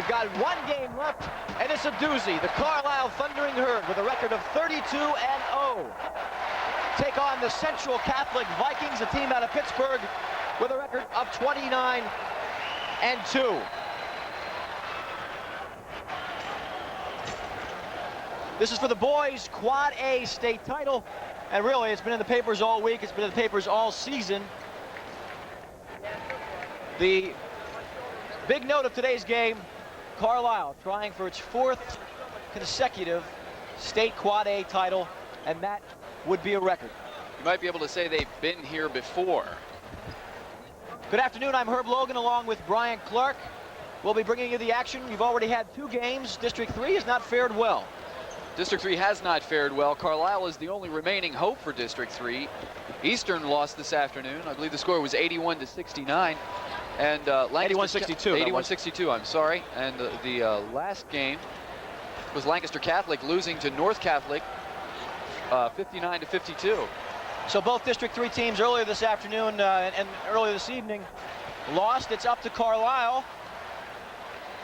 We've got one game left, and it's a doozy. The Carlisle Thundering Herd with a record of 32-0 take on the Central Catholic Vikings, a team out of Pittsburgh with a record of 29-2. This is for the boys' Quad A state title, and really it's been in the papers all week, it's been in the papers all season. The big note of today's game, Carlisle trying for its fourth consecutive state Quad A title, and that would be a record. You might be able to say they've been here before. Good afternoon, I'm Herb Logan along with Brian Clark. We'll be bringing you the action. You've already had 2 games. District 3 has not fared well. District 3 has not fared well. Carlisle is the only remaining hope for District 3. Eastern lost this afternoon. I believe the score was 81-69. And 81-62. 81-62, I'm sorry. And the last game was Lancaster Catholic losing to North Catholic 59-52. So both District 3 teams earlier this afternoon and earlier this evening lost. It's up to Carlisle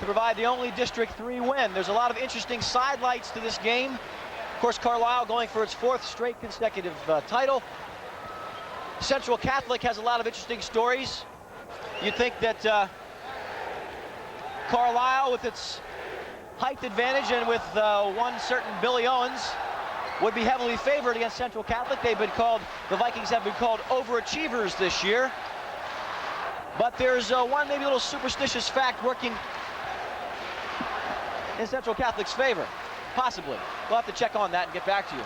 to provide the only District 3 win. There's a lot of interesting sidelights to this game. Of course, Carlisle going for its 4th straight consecutive title. Central Catholic has a lot of interesting stories. You'd think that Carlisle, with its height advantage and with one certain Billy Owens, would be heavily favored against Central Catholic. The Vikings have been called overachievers this year. But there's one maybe little superstitious fact working in Central Catholic's favor, possibly. We'll have to check on that and get back to you.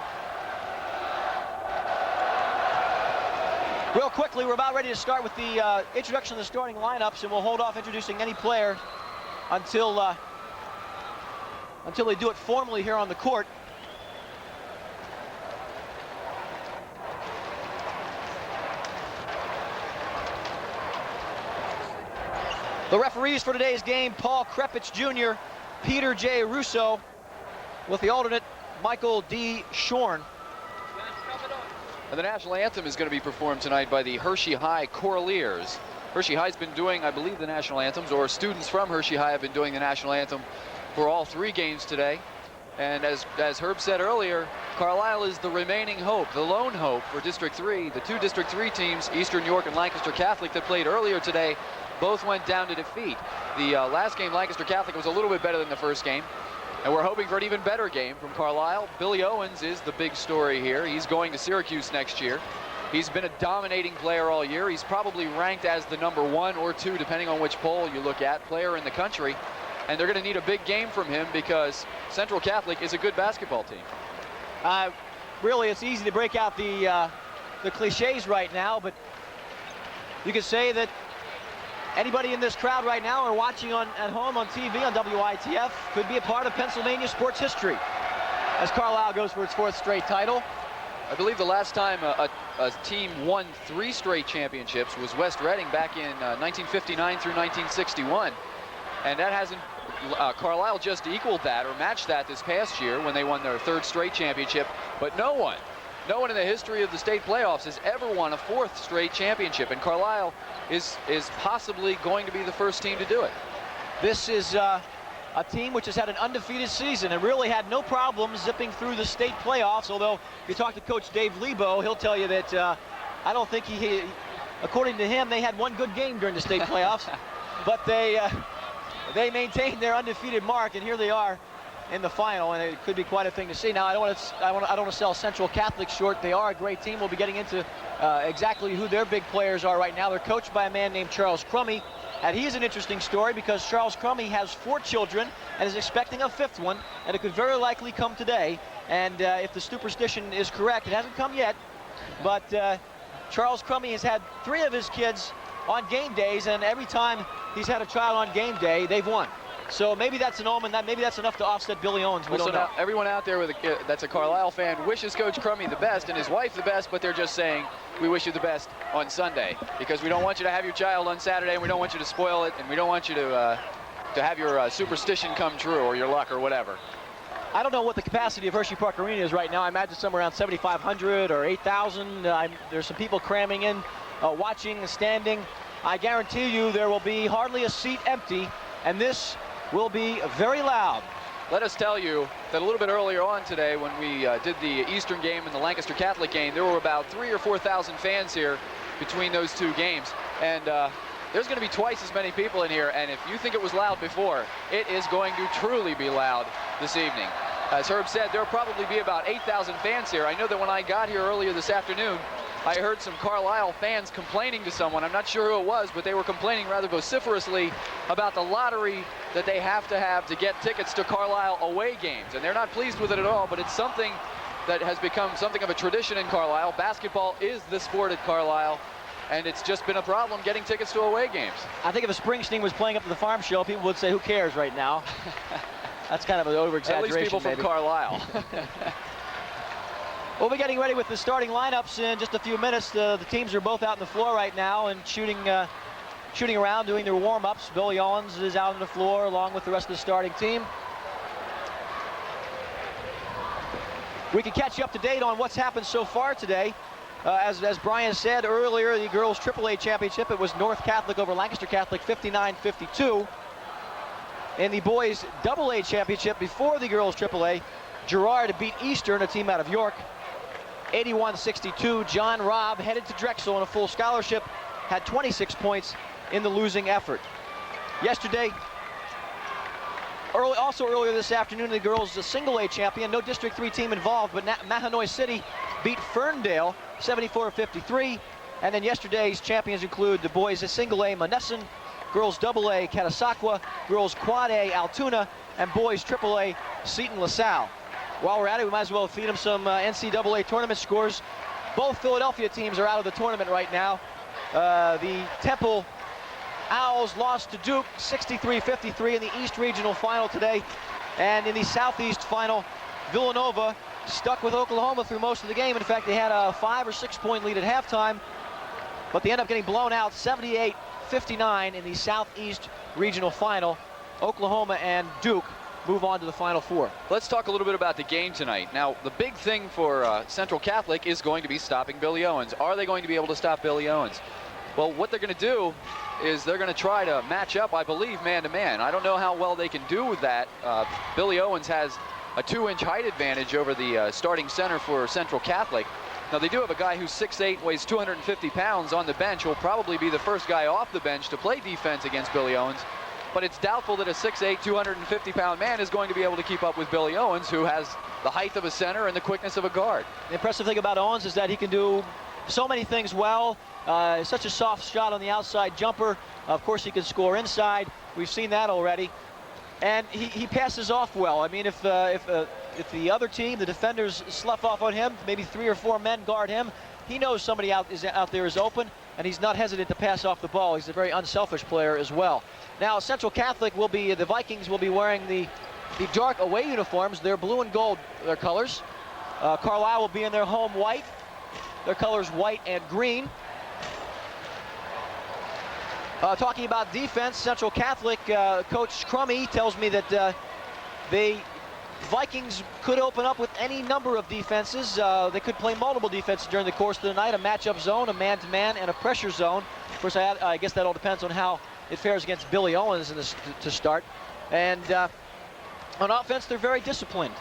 Real quickly, we're about ready to start with the introduction of the starting lineups, and we'll hold off introducing any player until they do it formally here on the court. The referees for today's game, Paul Krepich Jr., Peter J. Russo, with the alternate, Michael D. Shorn. And the national anthem is going to be performed tonight by the Hershey High Choraleers. Hershey High's been doing, I believe, the national anthems, or students from Hershey High have been doing the national anthem for all 3 games today. And as Herb said earlier, Carlisle is the remaining hope, the lone hope for District 3. The 2 District 3 teams, Eastern York and Lancaster Catholic, that played earlier today, both went down to defeat. The last game, Lancaster Catholic, was a little bit better than the first game. And we're hoping for an even better game from Carlisle. Billy Owens is the big story here. He's going to Syracuse next year. He's been a dominating player all year. He's probably ranked as the number 1 or 2, depending on which poll you look at, player in the country. And they're going to need a big game from him because Central Catholic is a good basketball team. Really, it's easy to break out the cliches right now, but you could say that anybody in this crowd right now or watching at home on TV on WITF could be a part of Pennsylvania sports history as Carlisle goes for its 4th straight title. I believe the last time a team won 3 straight championships was West Reading back in 1959 through 1961. And that hasn't, Carlisle just equaled that or matched that this past year when they won their 3rd straight championship. But no one in the history of the state playoffs has ever won a 4th straight championship, and Carlisle is possibly going to be the first team to do it. This is a team which has had an undefeated season and really had no problem zipping through the state playoffs, although if you talk to Coach Dave Lebo, he'll tell you that I don't think according to him, they had one good game during the state playoffs, but they maintained their undefeated mark, and here they are in the final, and it could be quite a thing to see. Now, I don't want to sell Central Catholic short. They are a great team. We'll be getting into exactly who their big players are right now. They're coached by a man named Charles Crummy, and he's an interesting story because Charles Crummy has 4 children and is expecting a 5th one, and it could very likely come today. And if the superstition is correct, it hasn't come yet, but Charles Crummy has had 3 of his kids on game days, and every time he's had a child on game day, they've won. So maybe that's an omen. Maybe that's enough to offset Billy Owens. We don't know. Now, everyone out there that's a Carlisle fan wishes Coach Crummy the best and his wife the best, but they're just saying, we wish you the best on Sunday because we don't want you to have your child on Saturday, and we don't want you to spoil it, and we don't want you to have your superstition come true or your luck or whatever. I don't know what the capacity of Hershey Park Arena is right now. I imagine somewhere around 7,500 or 8,000. There's some people cramming in, watching, standing. I guarantee you there will be hardly a seat empty, and this will be very loud. Let us tell you that a little bit earlier on today, when we did the Eastern game and the Lancaster Catholic game, there were about 3,000 or 4,000 fans here between those two games. And there's going to be twice as many people in here. And if you think it was loud before, it is going to truly be loud this evening. As Herb said, there'll probably be about 8,000 fans here. I know that when I got here earlier this afternoon, I heard some Carlisle fans complaining to someone. I'm not sure who it was, but they were complaining rather vociferously about the lottery that they have to get tickets to Carlisle away games. And they're not pleased with it at all, but it's something that has become something of a tradition in Carlisle. Basketball is the sport at Carlisle, and it's just been a problem getting tickets to away games. I think if a Springsteen was playing up at the farm show, people would say, who cares right now? That's kind of an over-exaggeration. At least people from Carlisle. We'll be getting ready with the starting lineups in just a few minutes. The teams are both out on the floor right now and shooting around, doing their warm-ups. Billy Owens is out on the floor along with the rest of the starting team. We can catch you up to date on what's happened so far today. As Brian said earlier, the girls AAA championship, it was North Catholic over Lancaster Catholic 59-52. In the boys AA championship before the girls AAA, Girard beat Eastern, a team out of York, 81-62. John Robb, headed to Drexel on a full scholarship, had 26 points in the losing effort. Yesterday, also earlier this afternoon, the girls single A champion, no District 3 team involved, but Mahanoy City beat Ferndale 74-53. And then yesterday's champions include the boys single A Monessen, girls double A Catasauqua, girls quad A Altoona, and boys triple A Seton LaSalle. While we're at it, we might as well feed them some NCAA tournament scores. Both Philadelphia teams are out of the tournament right now. The Temple Owls lost to Duke 63-53 in the East Regional Final today. And in the Southeast Final, Villanova stuck with Oklahoma through most of the game. In fact, they had a 5 or 6 point lead at halftime, but they end up getting blown out 78-59 in the Southeast Regional Final. Oklahoma and Duke move on to the Final Four. Let's talk a little bit about the game tonight. Now, the big thing for Central Catholic is going to be stopping Billy Owens. Are they going to be able to stop Billy Owens? Well, what they're going to do is they're going to try to match up, I believe, man-to-man. I don't know how well they can do with that. Billy Owens has a 2-inch height advantage over the starting center for Central Catholic. Now, they do have a guy who's 6'8", weighs 250 pounds on the bench, who'll probably be the first guy off the bench to play defense against Billy Owens. But it's doubtful that a 6'8", 250-pound man is going to be able to keep up with Billy Owens, who has the height of a center and the quickness of a guard. The impressive thing about Owens is that he can do so many things well. Such a soft shot on the outside jumper. Of course, he can score inside. We've seen that already. And he passes off well. I mean, if the other team, the defenders, slough off on him, maybe 3 or 4 men guard him, he knows somebody out there is open, and he's not hesitant to pass off the ball. He's a very unselfish player as well. Now, Central Catholic the Vikings will be wearing the dark away uniforms. They're blue and gold, their colors. Carlisle will be in their home white. Their colors white and green. Talking about defense, Central Catholic Coach Crummy tells me that the Vikings could open up with any number of defenses. They could play multiple defenses during the course of the night, a matchup zone, a man-to-man, and a pressure zone. Of course, I guess that all depends on how it fares against Billy Owens to start. And on offense, they're very disciplined.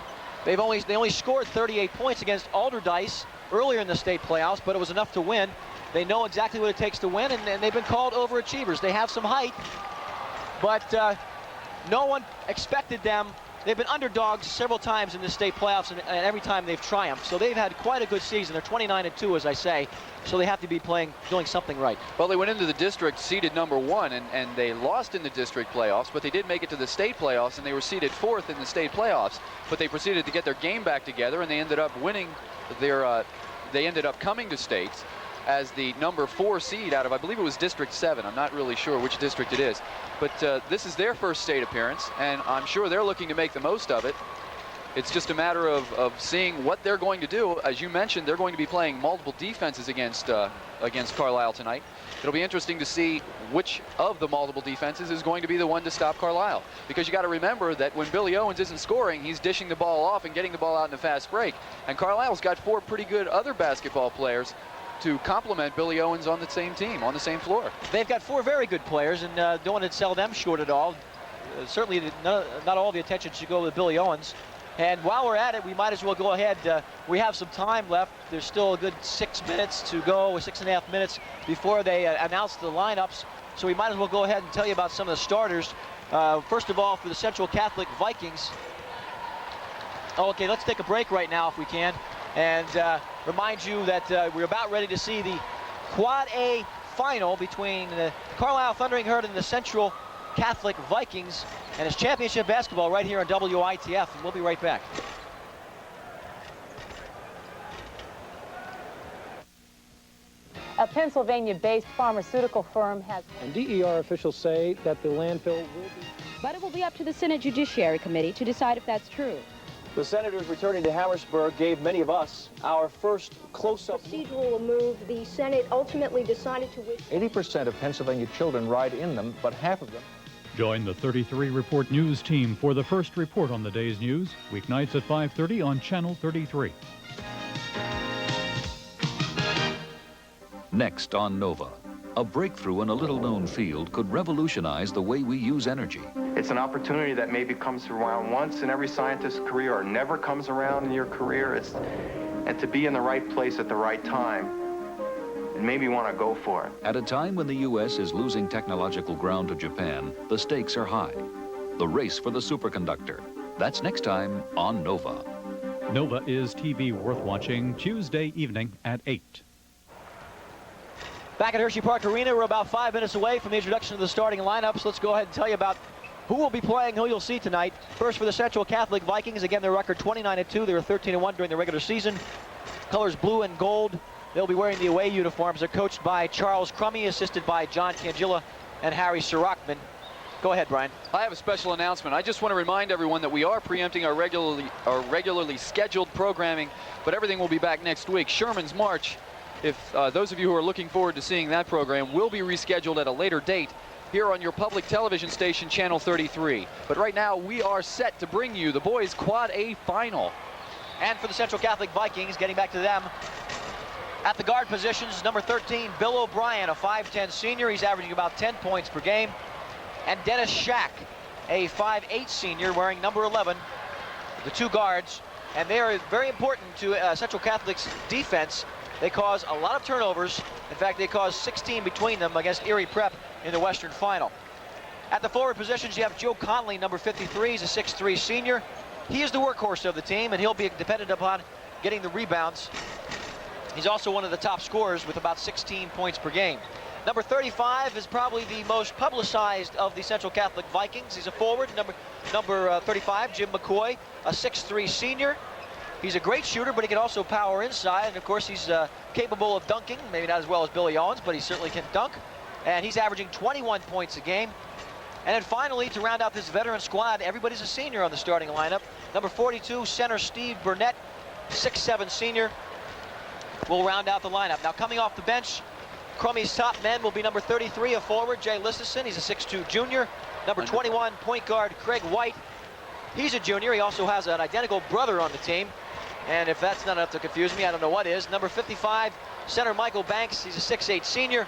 They only scored 38 points against Alderdice earlier in the state playoffs, but it was enough to win. They know exactly what it takes to win, and they've been called overachievers. They have some height, but no one expected them. They've been underdogs several times in the state playoffs, and every time they've triumphed. So they've had quite a good season. They're 29-2, as I say, so they have to be doing something right. Well, they went into the district seeded #1, and they lost in the district playoffs, but they did make it to the state playoffs, and they were seeded 4th in the state playoffs. But they proceeded to get their game back together, and they ended up winning their. They ended up coming to states as the #4 seed out of, I believe it was District 7. I'm not really sure which district it is. But this is their first state appearance, and I'm sure they're looking to make the most of it. It's just a matter of seeing what they're going to do. As you mentioned, they're going to be playing multiple defenses against Carlisle tonight. It'll be interesting to see which of the multiple defenses is going to be the one to stop Carlisle. Because you got to remember that when Billy Owens isn't scoring, he's dishing the ball off and getting the ball out in a fast break. And Carlisle's got 4 pretty good other basketball players to complement Billy Owens on the same team, on the same floor. They've got 4 very good players, and don't want to sell them short at all. certainly not all the attention should go to Billy Owens. And while we're at it, we might as well go ahead. We have some time left. There's still a good 6 minutes to go, or 6.5 minutes before they announce the lineups. So we might as well go ahead and tell you about some of the starters. First of all, for the Central Catholic Vikings. Oh, okay, let's take a break right now if we can. And remind you that we're about ready to see the Quad A final between the Carlisle Thundering Herd and the Central Catholic Vikings, and it's championship basketball right here on WITF, and we'll be right back. A Pennsylvania-based pharmaceutical firm has... And DER officials say that the landfill will be... But it will be up to the Senate Judiciary Committee to decide if that's true. The senators returning to Harrisburg gave many of us our first close-up... Procedural move, the Senate ultimately decided to... 80% of Pennsylvania children ride in them, but half of them... Join the 33 Report News team for the first report on the day's news, weeknights at 5:30 on Channel 33. Next on Nova, a breakthrough in a little-known field could revolutionize the way we use energy. It's an opportunity that maybe comes around once in every scientist's career or never comes around in your career. And to be in the right place at the right time, it made me want to go for it. At a time when the U.S. is losing technological ground to Japan, the stakes are high. The race for the superconductor. That's next time on Nova. Nova is TV worth watching Tuesday evening at 8. Back at Hershey Park Arena, we're about 5 minutes away from the introduction of the starting lineups. Let's go ahead and tell you about who will be playing, who you'll see tonight. First, for the Central Catholic Vikings, again, their record 29-2. They were 13-1 during the regular season. Colors blue and gold. They'll be wearing the away uniforms. They're coached by Charles Crummey, assisted by John Cangilla and Harry Sirachman. Go ahead, Brian. I have a special announcement. I just want to remind everyone that we are preempting our regularly scheduled programming, but everything will be back next week. Sherman's March, if those of you who are looking forward to seeing that program, will be rescheduled at a later date here on your public television station, Channel 33. But right now, we are set to bring you the boys' Quad A final. And for the Central Catholic Vikings, getting back to them, at the guard positions, number 13, Bill O'Brien, a 5'10 senior. He's averaging about 10 points per game. And Dennis Shack, a 5'8 senior, wearing number 11, the two guards. And they are very important to Central Catholic's defense. They cause a lot of turnovers. In fact, they caused 16 between them against Erie Prep in the Western Final. At the forward positions, you have Joe Conley, number 53. He's a 6'3 senior. He is the workhorse of the team, and he'll be dependent upon getting the rebounds. He's also one of the top scorers with about 16 points per game. Number 35 is probably the most publicized of the Central Catholic Vikings. He's a forward, number 35, Jim McCoy, a 6'3 senior. He's a great shooter, but he can also power inside, and of course he's capable of dunking, maybe not as well as Billy Owens, but he certainly can dunk. And he's averaging 21 points a game. And then finally, to round out this veteran squad, everybody's a senior on the starting lineup. Number 42, center Steve Burnett, 6'7 senior, will round out the lineup. Now coming off the bench, Crummey's top men will be number 33, a forward, Jay Listison. He's a 6'2 junior. Number 21, point guard Craig White. He's a junior. He also has an identical brother on the team. And if that's not enough to confuse me, I don't know what is. Number 55, center Michael Banks. He's a 6'8 senior.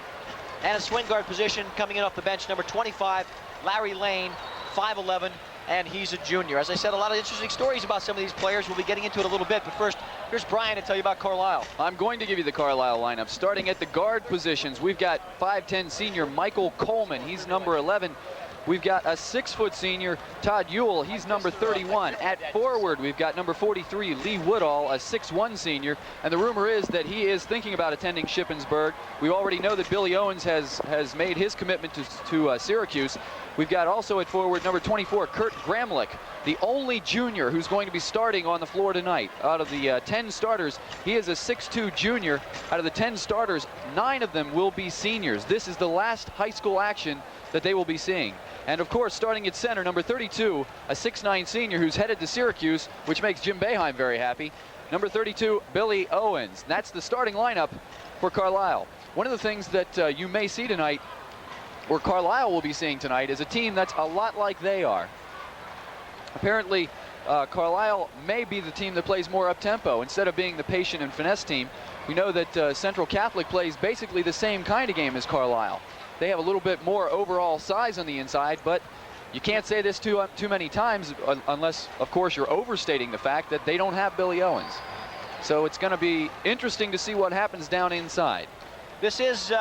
And a swing guard position coming in off the bench, number 25, Larry Lane, 5'11", and he's a junior. As I said, a lot of interesting stories about some of these players. We'll be getting into it a little bit, but first, here's Brian to tell you about Carlisle. I'm going to give you the Carlisle lineup. Starting at the guard positions, we've got 5'10 senior Michael Coleman. He's number 11. We've got a 6-foot senior, Todd Ewell. He's number 31. At forward, we've got number 43, Lee Woodall, a 6'1 senior. And the rumor is that he is thinking about attending Shippensburg. We already know that Billy Owens has made his commitment to Syracuse. We've got also at forward number 24, Kurt Gramlich, the only junior who's going to be starting on the floor tonight. Out of the 10 starters, he is a 6'2 junior. Out of the 10 starters, 9 of them will be seniors. This is the last high school action that they will be seeing. And of course, starting at center, number 32, a 6'9 senior who's headed to Syracuse, which makes Jim Boeheim very happy. Number 32, Billy Owens. That's the starting lineup for Carlisle. One of the things that you may see tonight, or Carlisle will be seeing tonight, is a team that's a lot like they are. Apparently, Carlisle may be the team that plays more up-tempo instead of being the patient and finesse team. We know that Central Catholic plays basically the same kind of game as Carlisle. They have a little bit more overall size on the inside, but you can't say this too many times unless, of course, you're overstating the fact that they don't have Billy Owens. So it's going to be interesting to see what happens down inside. This is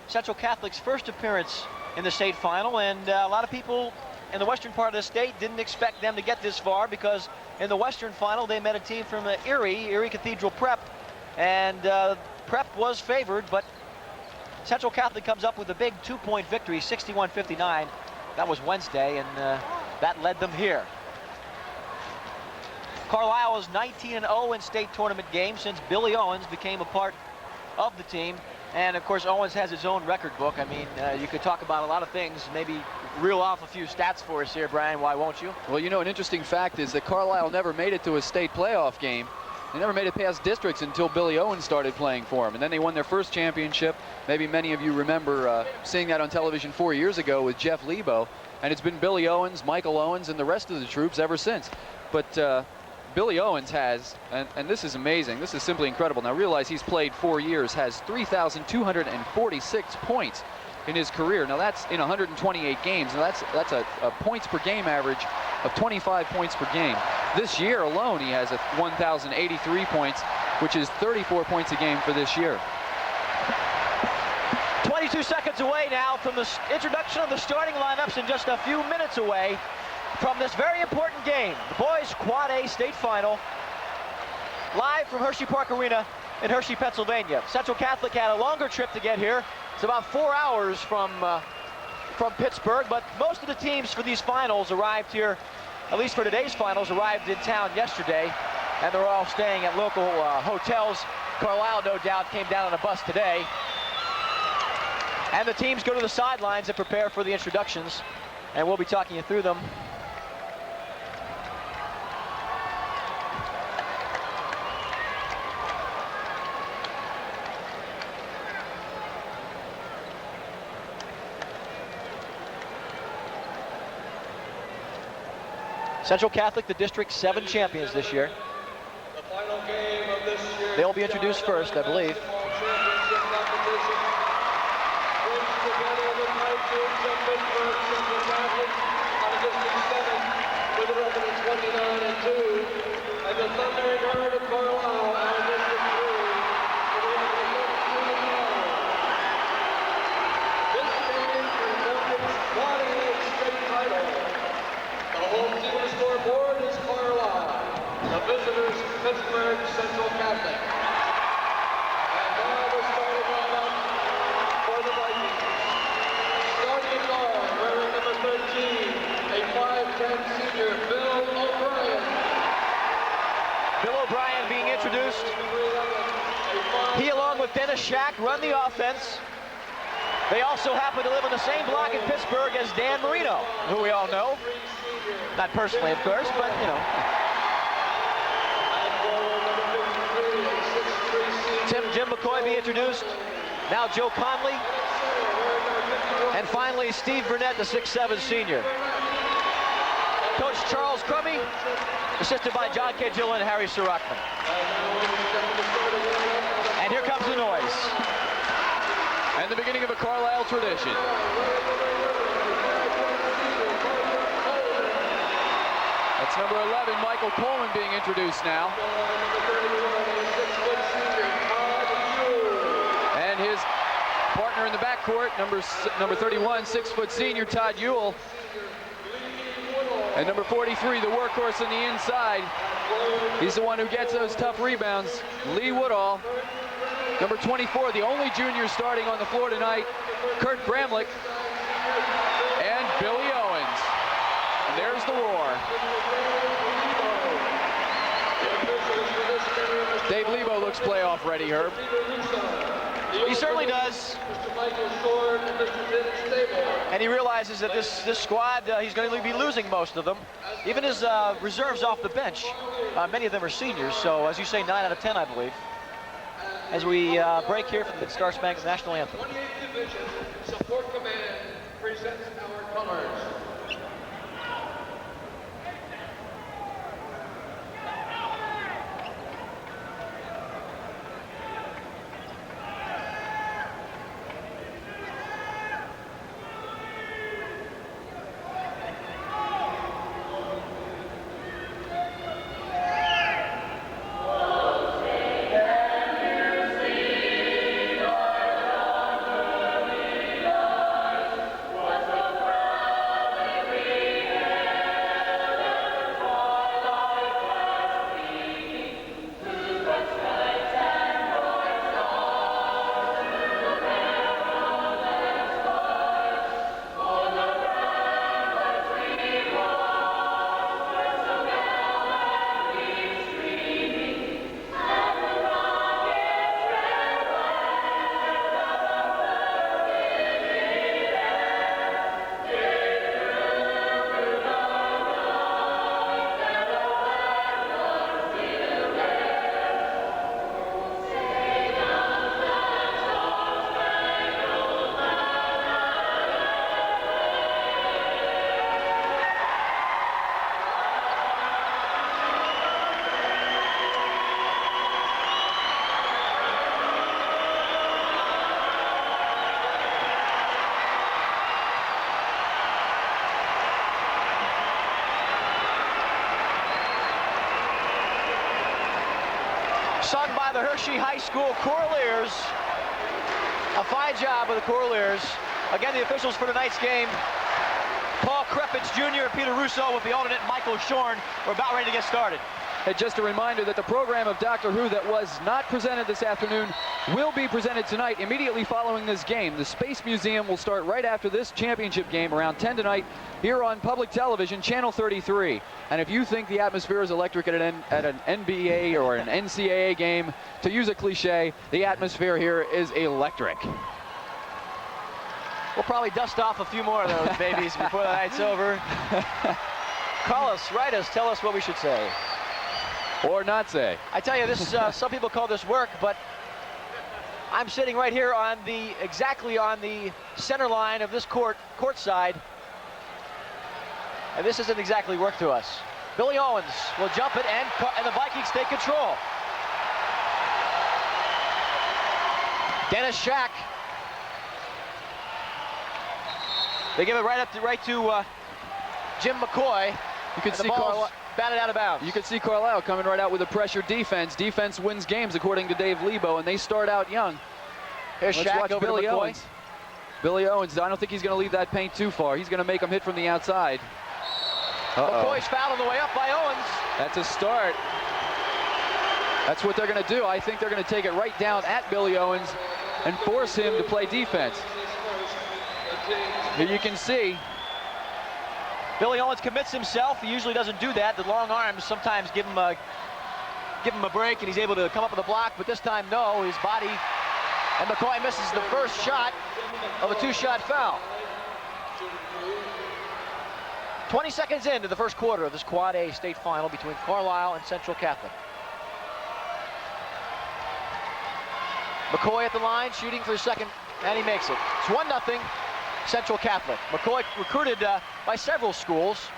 Central Catholic's first appearance in the state final, and a lot of people in the western part of the state didn't expect them to get this far, because in the western final they met a team from Erie Cathedral Prep, and Prep was favored, but Central Catholic comes up with a big 2-point victory, 61-59. That was Wednesday, and that led them here. Carlisle is 19-0 in state tournament games since Billy Owens became a part of the team. And of course, Owens has his own record book. I mean, you could talk about a lot of things, maybe reel off a few stats for us here, Brian. Why won't you? Well, you know, an interesting fact is that Carlisle never made it to a state playoff game. They never made it past districts until Billy Owens started playing for them. And then they won their first championship. Maybe many of you remember seeing that on television 4 years ago with Jeff Lebo. And it's been Billy Owens, Michael Owens, and the rest of the troops ever since. But Billy Owens has, and this is amazing, this is simply incredible. Now realize he's played 4 years, has 3,246 points in his career. Now that's in 128 games. Now that's a points per game average of 25 points per game. This year alone he has 1,083 points, which is 34 points a game for this year. 22 seconds away now from the introduction of the starting lineups, and just a few minutes away from this very important game, the boys Quad A state final, live from Hershey Park Arena in Hershey, Pennsylvania. Central Catholic had a longer trip to get here. It's about 4 hours from Pittsburgh, but most of the teams for these finals arrived here, at least for today's finals, arrived in town yesterday, and they're all staying at local hotels. Carlisle, no doubt, came down on a bus today. And the teams go to the sidelines and prepare for the introductions, and we'll be talking you through them. Central Catholic, the District 7 champions this year. The final game of this year. They'll be introduced first, I believe. Brings together the Titans of Pittsburgh, Central Catholic, on a District 7 with a record of 29-2, and the Thundering Herd of Carlisle on District 3 with a record of 13-9. This game conducts Quad A state title. The home team on the scoreboard is Carlisle. The visitors, Pittsburgh Central Catholic. And now the starting lineup for the Vikings. Starting at guard, wearing number 13, a 5'10" senior, Bill O'Brien. Bill O'Brien being introduced. He, along with Dennis Shack, run the offense. They also happen to live in the same block in Pittsburgh as Dan Marino, who we all know. Not personally, of course, but, you know. Jim McCoy be introduced. Now Joe Conley. And finally, Steve Burnett, the 6'7" senior. Coach Charles Crummy, assisted by John K. Gillen and Harry Sirachman. And here comes the noise. And the beginning of a Carlisle tradition. That's number 11, Michael Coleman, being introduced now. And his partner in the backcourt, number 31, 6-foot senior Todd Ewell. And number 43, the workhorse on the inside. He's the one who gets those tough rebounds, Lee Woodall. Number 24, the only junior starting on the floor tonight, Kurt Bramlich. And Billy Owens. And there's the roar. Dave Lebo looks playoff ready, Herb. He certainly does. And he realizes that this squad, he's going to be losing most of them. Even his reserves off the bench, many of them are seniors. So, as you say, 9 out of 10, I believe. As we break here from the Star Spangled National Anthem. 28th Division Support Command presents our colors. sung by the Hershey High School Corliers. A fine job of the Corliers. Again, the officials for tonight's game, Paul Krepitz Jr. and Peter Russo with the alternate Michael Shorn. We're about ready to get started. And just a reminder that the program of Doctor Who that was not presented this afternoon will be presented tonight immediately following this game. The Space Museum will start right after this championship game around 10 tonight here on public television, Channel 33. And if you think the atmosphere is electric at an NBA or an NCAA game, to use a cliche, the atmosphere here is electric. We'll probably dust off a few more of those babies before the night's over. Call us, write us, tell us what we should say. Or not say. I tell you, this some people call this work, but I'm sitting right here on exactly on the center line of this court side, and this isn't exactly work to us. Billy Owens will jump it, and the Vikings take control. Dennis Shack. They give it right to Jim McCoy. You can see Carlisle batted out of bounds. You can see Carlisle coming right out with a pressure defense. Defense wins games, according to Dave Lebo, and they start out young. Here's Let's Shack watch over Billy to McCoy. Owens. Billy Owens, I don't think he's going to leave that paint too far. He's going to make him hit from the outside. McCoy's fouled on the way up by Owens. That's a start. That's what they're going to do. I think they're going to take it right down at Billy Owens and force him to play defense. Here you can see Billy Owens commits himself. He usually doesn't do that. The long arms sometimes give him a break, and he's able to come up with a block, but this time, no, his body, and McCoy misses the first shot of a two-shot foul. 20 seconds into the first quarter of this Quad A state final between Carlisle and Central Catholic. McCoy at the line, shooting for a second, and he makes it. It's 1-0. Central Catholic. McCoy recruited by several schools,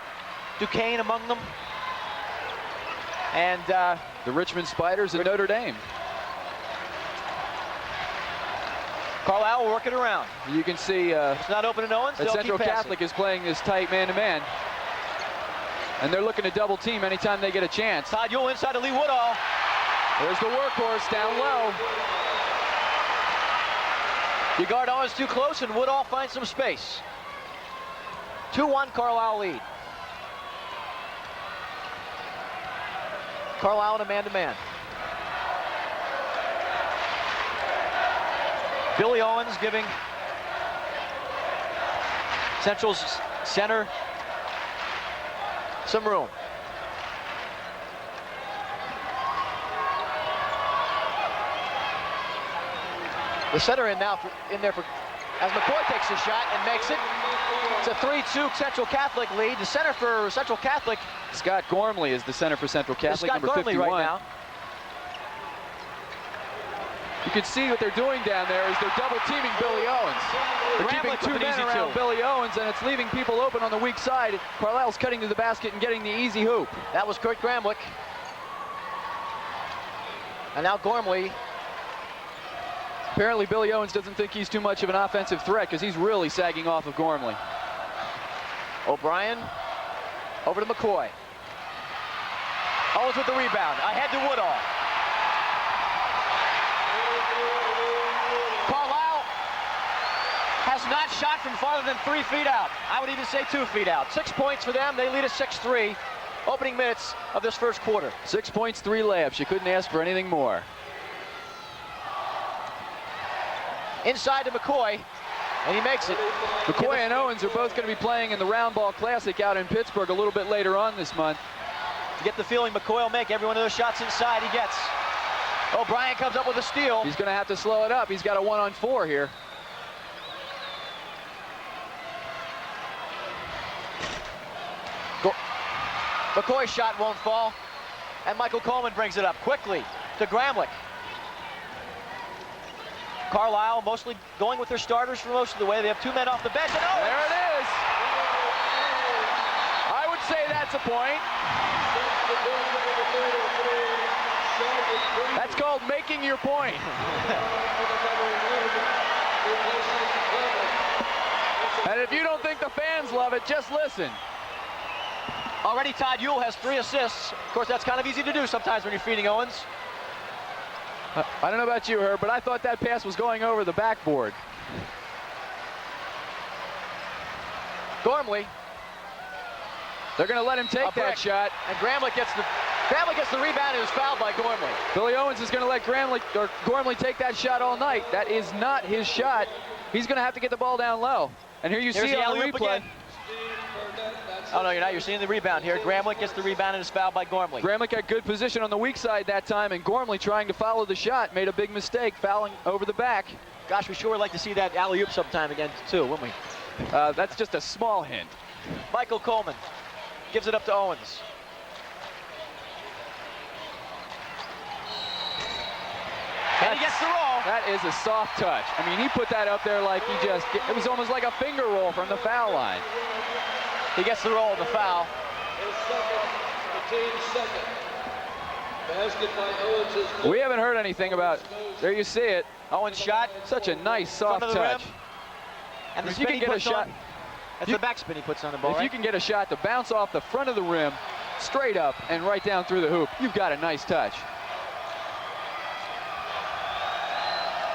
Duquesne among them, and the Richmond Spiders and Notre Dame. Carlisle will work it around. You can see it's not open to Owens. that Central Catholic is playing this tight man-to-man, and they're looking to double team anytime they get a chance. Todd Ewell inside to Lee Woodall. There's the workhorse down low. You guard Owens too close, and Woodall finds some space. 2-1 Carlisle lead. Carlisle in a man-to-man. Billy Owens giving Central's center some room. The center in now in there as McCoy takes a shot and makes it. It's a 3-2 Central Catholic lead. The center for Central Catholic, Scott Gormley is the center for Central Catholic, Scott number Gormley 51. right now. You can see what they're doing down there is they're double teaming Billy Owens. They're keeping two men around Billy Owens, and it's leaving people open on the weak side. Carlisle's cutting to the basket and getting the easy hoop. That was Kurt Gramlich. And now Gormley. Apparently Billy Owens doesn't think he's too much of an offensive threat because he's really sagging off of Gormley. O'Brien over to McCoy. Owens with the rebound. Ahead to Woodall. Carlisle has not shot from farther than 3 feet out. I would even say 2 feet out. 6 points for them. They lead us 6-3. Opening minutes of this first quarter. 6 points, 3 layups. You couldn't ask for anything more. Inside to McCoy, and he makes it. McCoy and Owens are both going to be playing in the Round Ball Classic out in Pittsburgh a little bit later on this month. You get the feeling McCoy will make every one of those shots inside he gets. O'Brien comes up with a steal. He's going to have to slow it up. He's got a 1-on-4 here. McCoy's shot won't fall, and Michael Coleman brings it up quickly to Gramlich. Carlisle mostly going with their starters for most of the way. They have 2 men off the bench, and oh! There it is. I would say that's a point. That's called making your point. And if you don't think the fans love it, just listen. Already Todd Ewell has 3 assists. Of course, that's kind of easy to do sometimes when you're feeding Owens. I don't know about you, Herb, but I thought that pass was going over the backboard. Gormley. They're going to let him take that shot. And Gramlich gets the rebound and is fouled by Gormley. Billy Owens is going to let Gormley take that shot all night. That is not his shot. He's going to have to get the ball down low. And here you see it on the replay. Oh, no, you're not. You're seeing the rebound here. Gramlich gets the rebound and is fouled by Gormley. Gramlich had good position on the weak side that time, and Gormley, trying to follow the shot, made a big mistake, fouling over the back. Gosh, we sure would like to see that alley-oop sometime again, too, wouldn't we? That's just a small hint. Michael Coleman gives it up to Owens. And he gets the roll. That is a soft touch. I mean, he put that up there like it was almost like a finger roll from the foul line. He gets the roll of the foul. We haven't heard anything about, there you see it. Owens shot. Such a nice soft touch. And if you can get a shot, that's the backspin he puts on the ball. If you can get a shot to bounce off the front of the rim, straight up and right down through the hoop, you've got a nice touch.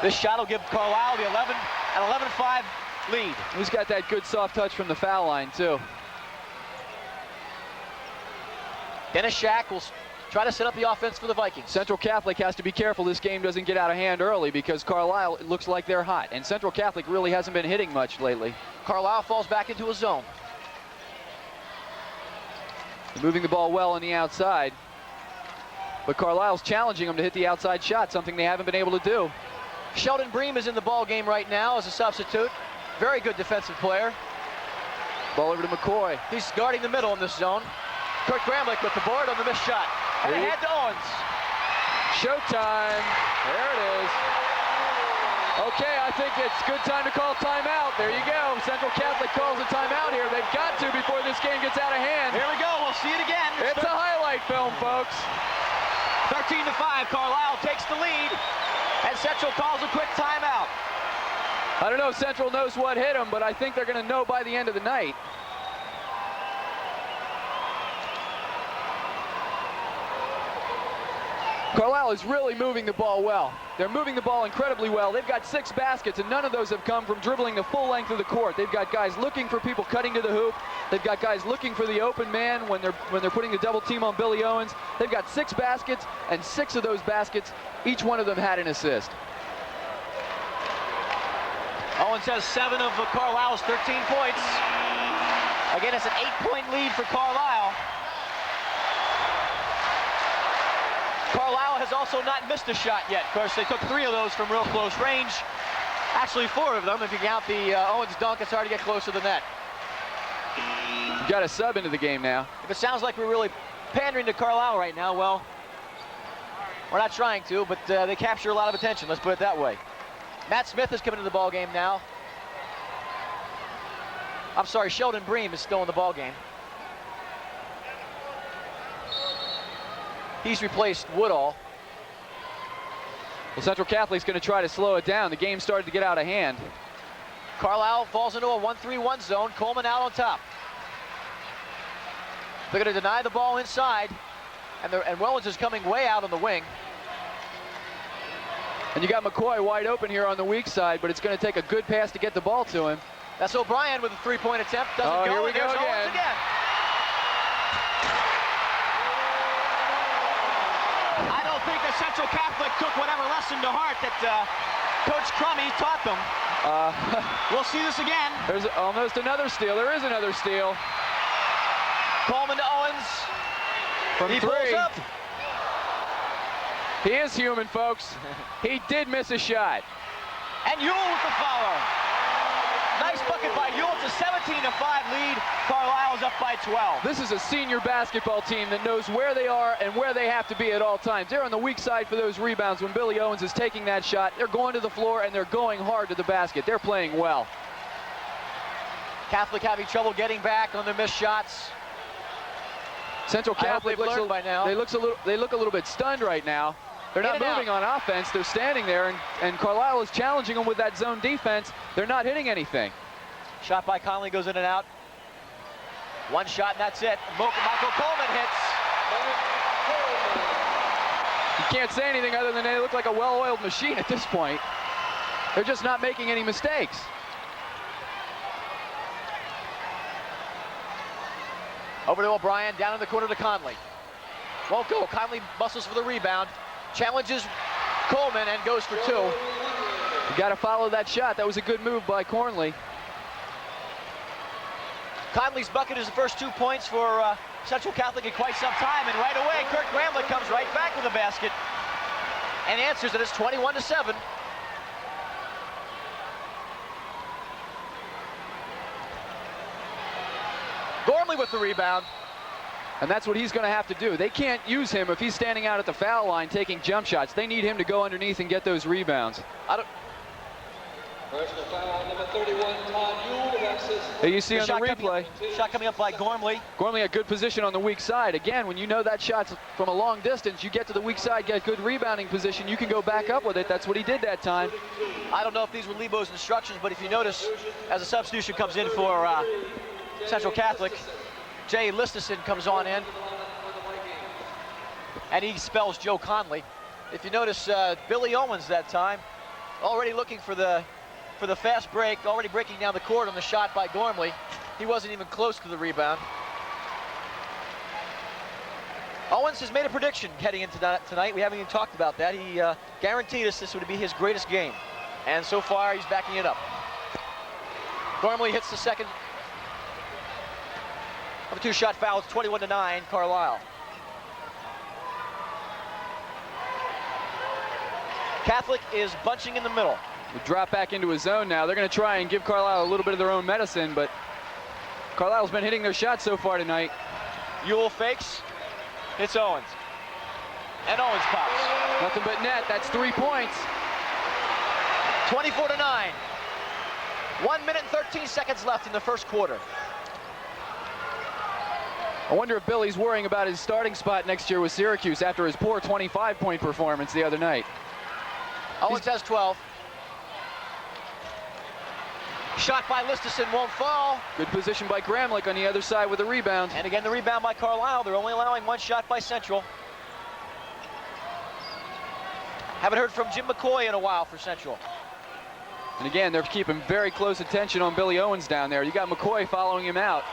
This shot will give Carlisle the 11-5 lead. He's got that good soft touch from the foul line, too. Dennis Shack will try to set up the offense for the Vikings. Central Catholic has to be careful this game doesn't get out of hand early because Carlisle, it looks like they're hot. And Central Catholic really hasn't been hitting much lately. Carlisle falls back into a zone. They're moving the ball well on the outside. But Carlisle's challenging them to hit the outside shot, something they haven't been able to do. Sheldon Bream is in the ball game right now as a substitute. Very good defensive player. Ball over to McCoy. He's guarding the middle in this zone. Kurt Gramlich with the board on the missed shot. And ahead to Owens. Showtime. There it is. Okay, I think it's good time to call timeout. There you go. Central Catholic calls a timeout here. They've got to before this game gets out of hand. Here we go. We'll see it again. It's a highlight film, folks. 13-5. Carlisle takes the lead. And Central calls a quick timeout. I don't know if Central knows what hit them, but I think they're going to know by the end of the night. Carlisle is really moving the ball well. They're moving the ball incredibly well. They've got 6 baskets, and none of those have come from dribbling the full length of the court. They've got guys looking for people cutting to the hoop. They've got guys looking for the open man when they're putting the double team on Billy Owens. They've got 6 baskets, and 6 of those baskets, each one of them had an assist. Owens has 7 of Carlisle's 13 points. Again, it's an 8-point lead for Carlisle. Carlisle has also not missed a shot yet. Of course, they took 3 of those from real close range. Actually, 4 of them. If you count the Owens dunk, it's hard to get close to the net. You've got a sub into the game now. If it sounds like we're really pandering to Carlisle right now, well, we're not trying to, but they capture a lot of attention. Let's put it that way. Matt Smith is coming to the ball game now. I'm sorry, Sheldon Bream is still in the ball game. He's replaced Woodall. Well, Central Catholic's going to try to slow it down. The game started to get out of hand. Carlisle falls into a 1-3-1 zone. Coleman out on top. They're going to deny the ball inside, and Wellens is coming way out on the wing. And you got McCoy wide open here on the weak side, but it's going to take a good pass to get the ball to him. That's O'Brien with a 3-point attempt. Doesn't go. Here we go Owens again. I don't think that Central Catholic took whatever lesson to heart that Coach Crummy taught them. We'll see this again. There's almost another steal. There is another steal. Coleman to Owens. From he 3. pulls up. He is human, folks. He did miss a shot. And Ewell with the follow. Nice bucket by Ewell. It's a 17-5 lead. Carlisle is up by 12. This is a senior basketball team that knows where they are and where they have to be at all times. They're on the weak side for those rebounds. When Billy Owens is taking that shot, they're going to the floor and they're going hard to the basket. They're playing well. Catholic having trouble getting back on their missed shots. Central Catholic looks they look a little bit stunned right now. They're not moving on offense. They're standing there, and Carlisle is challenging them with that zone defense. They're not hitting anything. Shot by Conley goes in and out. One shot, and that's it. Michael Coleman hits. You can't say anything other than they look like a well-oiled machine at this point. They're just not making any mistakes. Over to O'Brien, down in the corner to Conley. Won't go. Conley bustles for the rebound. Challenges Coleman and goes for two. You got to follow that shot. That was a good move by Cornley. Conley's bucket is the first 2 points for Central Catholic in quite some time, and right away Kurt Gramlich comes right back with a basket and answers it. It's 21-7. Gormley with the rebound. And that's what he's going to have to do. They can't use him if he's standing out at the foul line taking jump shots. They need him to go underneath and get those rebounds. Personal foul, number 31, Todd Yule, There you see on the replay. Shot coming up by Gormley. Gormley had good position on the weak side. Again, when you know that shot's from a long distance, you get to the weak side, get good rebounding position, you can go back up with it. That's what he did that time. I don't know if these were Lebo's instructions, but if you notice, as a substitution comes in for Central Catholic, Jay Listeson comes on in, and he spells Joe Conley. If you notice, Billy Owens that time, already looking for the fast break, already breaking down the court on the shot by Gormley. He wasn't even close to the rebound. Owens has made a prediction heading into tonight. We haven't even talked about that. He guaranteed us this would be his greatest game, and so far he's backing it up. Gormley hits the second of a two-shot foul. It's 21-9, Carlisle. Catholic is bunching in the middle. We drop back into his zone now. They're going to try and give Carlisle a little bit of their own medicine, but Carlisle's been hitting their shots so far tonight. Ewell fakes. It's Owens. And Owens pops. Nothing but net. That's 3 points. 24-9. 1 minute and 13 seconds left in the first quarter. I wonder if Billy's worrying about his starting spot next year with Syracuse after his poor 25-point performance the other night. Owens has 12. Shot by Listeson won't fall. Good position by Gramlich on the other side with a rebound. And again, the rebound by Carlisle. They're only allowing one shot by Central. Haven't heard from Jim McCoy in a while for Central. And again, they're keeping very close attention on Billy Owens down there. You got McCoy following him out.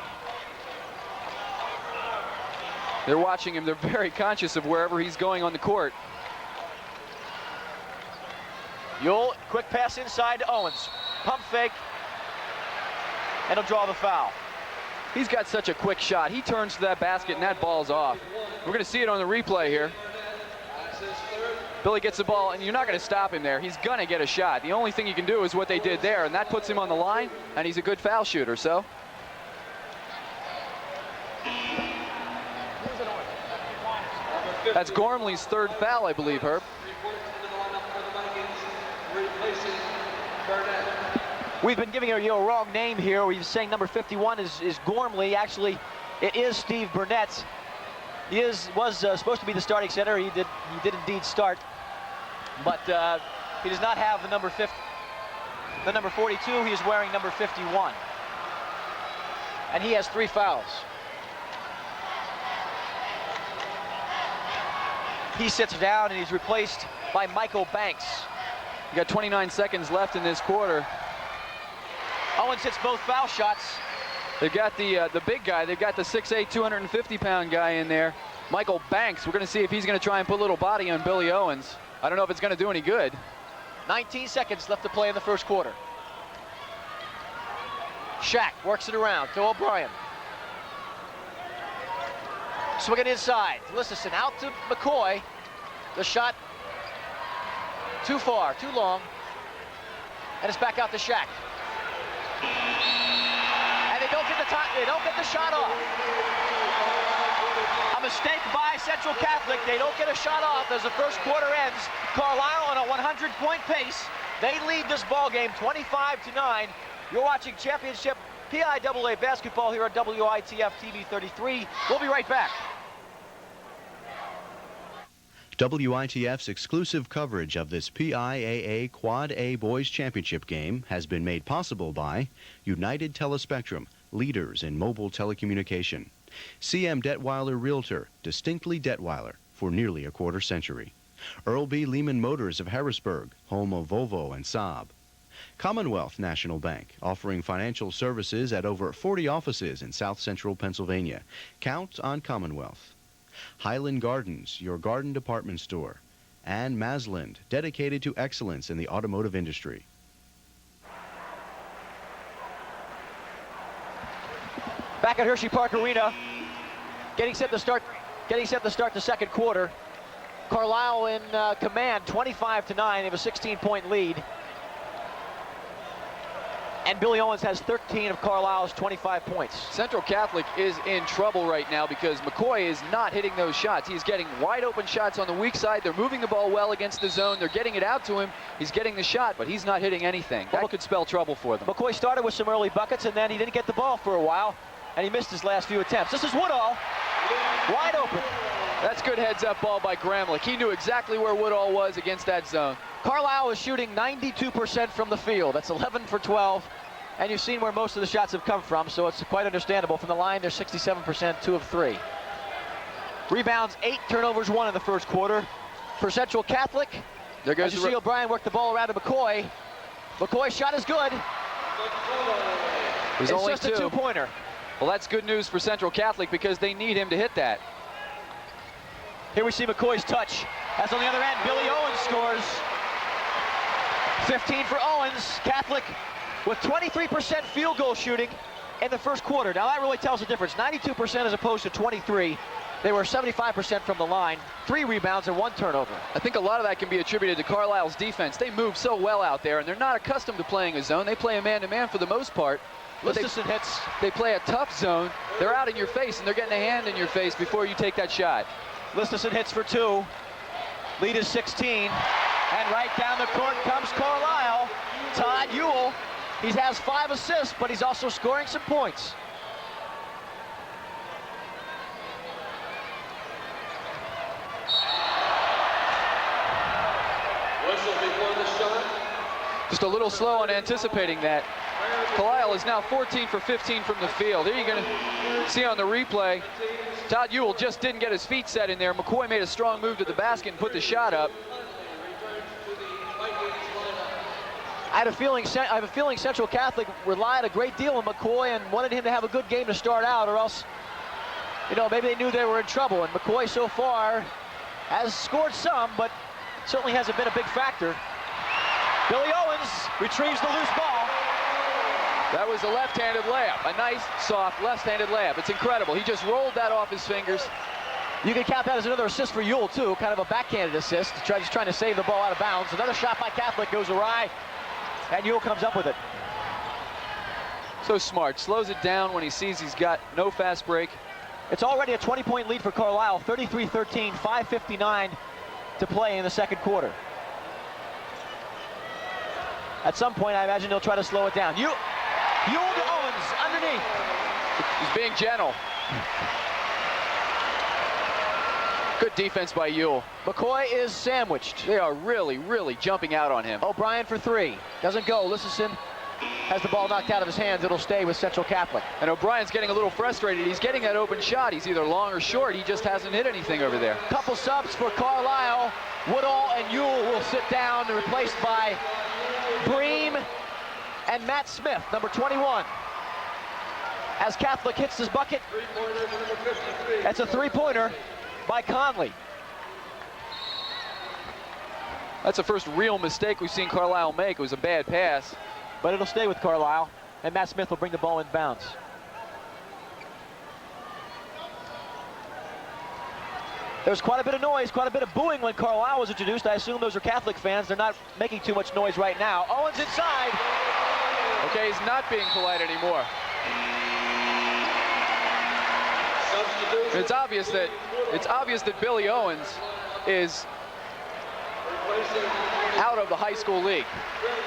They're watching him. They're very conscious of wherever he's going on the court. Yule, quick pass inside to Owens. Pump fake. And he'll draw the foul. He's got such a quick shot. He turns to that basket and that ball's off. We're going to see it on the replay here. Billy gets the ball, and you're not going to stop him there. He's going to get a shot. The only thing you can do is what they did there, and that puts him on the line, and he's a good foul shooter, so. That's Gormley's third foul, I believe, Herb. We've been giving you a wrong name here. We're saying number 51 is Gormley. Actually, it is Steve Burnett. He was supposed to be the starting center. He did indeed start, but he does not have the number 42. He is wearing number 51, and he has 3 fouls. He sits down and he's replaced by Michael Banks. You got 29 seconds left in this quarter. Owens hits both foul shots. They've got the big guy. They've got the 6'8", 250-pound guy in there, Michael Banks. We're going to see if he's going to try and put a little body on Billy Owens. I don't know if it's going to do any good. 19 seconds left to play in the first quarter. Shack works it around to O'Brien. Swing it inside. Listeson out to McCoy. The shot too far, too long. And it's back out to Shack. And they don't get the shot off. A mistake by Central Catholic. They don't get a shot off as the first quarter ends. Carlisle on a 100-point pace. They lead this ball game 25-9. You're watching championship PIAA basketball here on WITF TV 33. We'll be right back. WITF's exclusive coverage of this PIAA Quad A Boys Championship game has been made possible by United Telespectrum, leaders in mobile telecommunication. CM Detweiler Realtor, distinctly Detweiler, for nearly a quarter century. Earl B. Lehman Motors of Harrisburg, home of Volvo and Saab. Commonwealth National Bank, offering financial services at over 40 offices in South Central Pennsylvania. Count on Commonwealth. Highland Gardens, your garden department store. And Masland, dedicated to excellence in the automotive industry. Back at Hershey Park Arena, getting set to start the second quarter. Carlisle in command, 25-9. They have a 16-point lead. And Billy Owens has 13 of Carlisle's 25 points. Central Catholic is in trouble right now because McCoy is not hitting those shots. He's getting wide open shots on the weak side. They're moving the ball well against the zone. They're getting it out to him. He's getting the shot, but he's not hitting anything. That could spell trouble for them. McCoy started with some early buckets, and then he didn't get the ball for a while, and he missed his last few attempts. This is Woodall, wide open. That's good heads-up ball by Gramlich. He knew exactly where Woodall was against that zone. Carlisle is shooting 92% from the field. That's 11 for 12. And you've seen where most of the shots have come from, so it's quite understandable. From the line, they're 67%, 2 of 3. Rebounds 8, turnovers 1 in the first quarter. For Central Catholic, there goes as you see O'Brien work the ball around to McCoy. McCoy's shot is good. It's only just a two-pointer. Well, that's good news for Central Catholic because they need him to hit that. Here we see McCoy's touch. As on the other end, Billy Owens scores. 15 for Owens. Catholic with 23% field goal shooting in the first quarter. Now that really tells the difference. 92% as opposed to 23. They were 75% from the line. 3 rebounds and 1 turnover. I think a lot of that can be attributed to Carlisle's defense. They move so well out there, and they're not accustomed to playing a zone. They play a man-to-man for the most part. Listeson hits. They play a tough zone. They're out in your face, and they're getting a hand in your face before you take that shot. Listeson hits for 2. Lead is 16. And right down the court comes Carlisle. Todd Ewell. He has 5 assists, but he's also scoring some points. Whistle before the shot. Just a little slow on anticipating that. Carlisle is now 14 for 15 from the field. Here you're going to see on the replay, Todd Ewell just didn't get his feet set in there. McCoy made a strong move to the basket and put the shot up. I have a feeling Central Catholic relied a great deal on McCoy and wanted him to have a good game to start out, or else, you know, maybe they knew they were in trouble. And McCoy so far has scored some, but certainly hasn't been a big factor. Billy Owens retrieves the loose ball. That was a left-handed layup, a nice, soft, left-handed layup. It's incredible. He just rolled that off his fingers. You can count that as another assist for Ewell, too, kind of a backhanded assist. Just trying to save the ball out of bounds. Another shot by Catholic goes awry, and Ewell comes up with it. So smart. Slows it down when he sees he's got no fast break. It's already a 20-point lead for Carlisle, 33-13, 5:59 to play in the second quarter. At some point, I imagine they'll try to slow it down. Ewell to Owens, underneath. He's being gentle. Good defense by Ewell. McCoy is sandwiched. They are really, really jumping out on him. O'Brien for 3. Doesn't go. Listeson has the ball knocked out of his hands. It'll stay with Central Catholic. And O'Brien's getting a little frustrated. He's getting that open shot. He's either long or short. He just hasn't hit anything over there. Couple subs for Carlisle. Woodall and Ewell will sit down, replaced by Bream and Matt Smith, number 21. As Catholic hits his bucket, that's a 3-pointer by Conley. That's the first real mistake we've seen Carlisle make. It was a bad pass. But it'll stay with Carlisle, and Matt Smith will bring the ball in bounds. There was quite a bit of noise, quite a bit of booing when Carlisle was introduced. I assume those are Catholic fans. They're not making too much noise right now. Owens inside. Okay, he's not being polite anymore. It's obvious that Billy Owens is out of the high school league.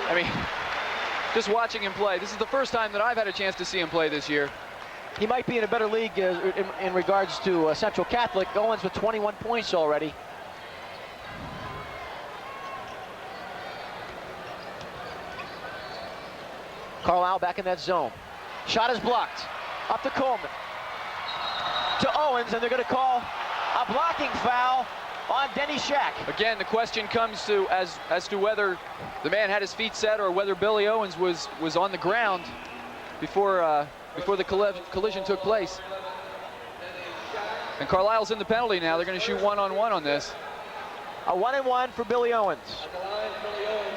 I mean, just watching him play, this is the first time that I've had a chance to see him play this year. He might be in a better league in regards to Central Catholic. Owens with 21 points already. Carlisle back in that zone. Shot is blocked. Up to Coleman. To Owens, and they're going to call a blocking foul on Denny Shack. Again, the question comes to as to whether the man had his feet set or whether Billy Owens was on the ground before the collision took place. And Carlisle's in the penalty now. They're going to shoot one-on-one on this. A 1-and-1 for Billy Owens.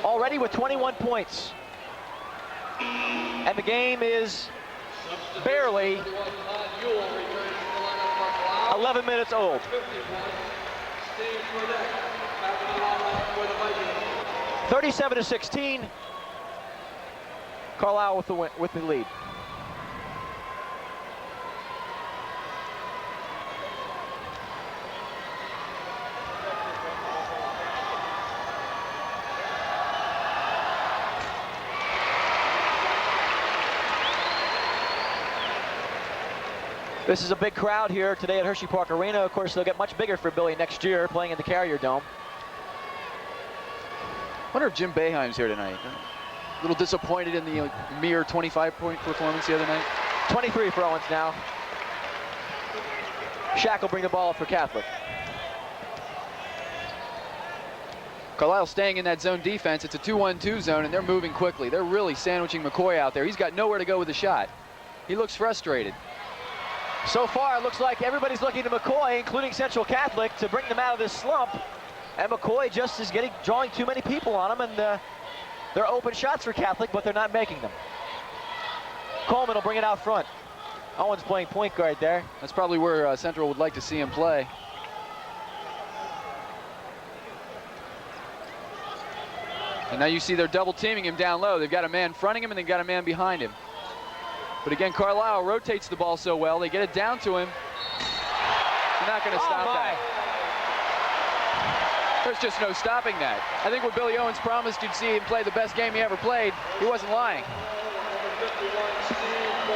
Already with 21 points. And the game is barely 11 minutes old. 37-16. Carlisle with the lead. This is a big crowd here today at Hershey Park Arena. Of course, they'll get much bigger for Billy next year, playing in the Carrier Dome. Wonder if Jim Boeheim's here tonight. A little disappointed in the mere 25-point performance the other night. 23 for Owens now. Shack will bring the ball up for Catholic. Carlisle staying in that zone defense. It's a 2-1-2 zone, and they're moving quickly. They're really sandwiching McCoy out there. He's got nowhere to go with the shot. He looks frustrated. So far, it looks like everybody's looking to McCoy, including Central Catholic, to bring them out of this slump. And McCoy just is drawing too many people on him, and they're open shots for Catholic, but they're not making them. Coleman will bring it out front. Owens playing point guard there. That's probably where Central would like to see him play. And now you see they're double teaming him down low. They've got a man fronting him and they've got a man behind him. But again, Carlisle rotates the ball so well. They get it down to him. They're not going to stop that. There's just no stopping that. I think when Billy Owens promised you'd see him play the best game he ever played, he wasn't lying.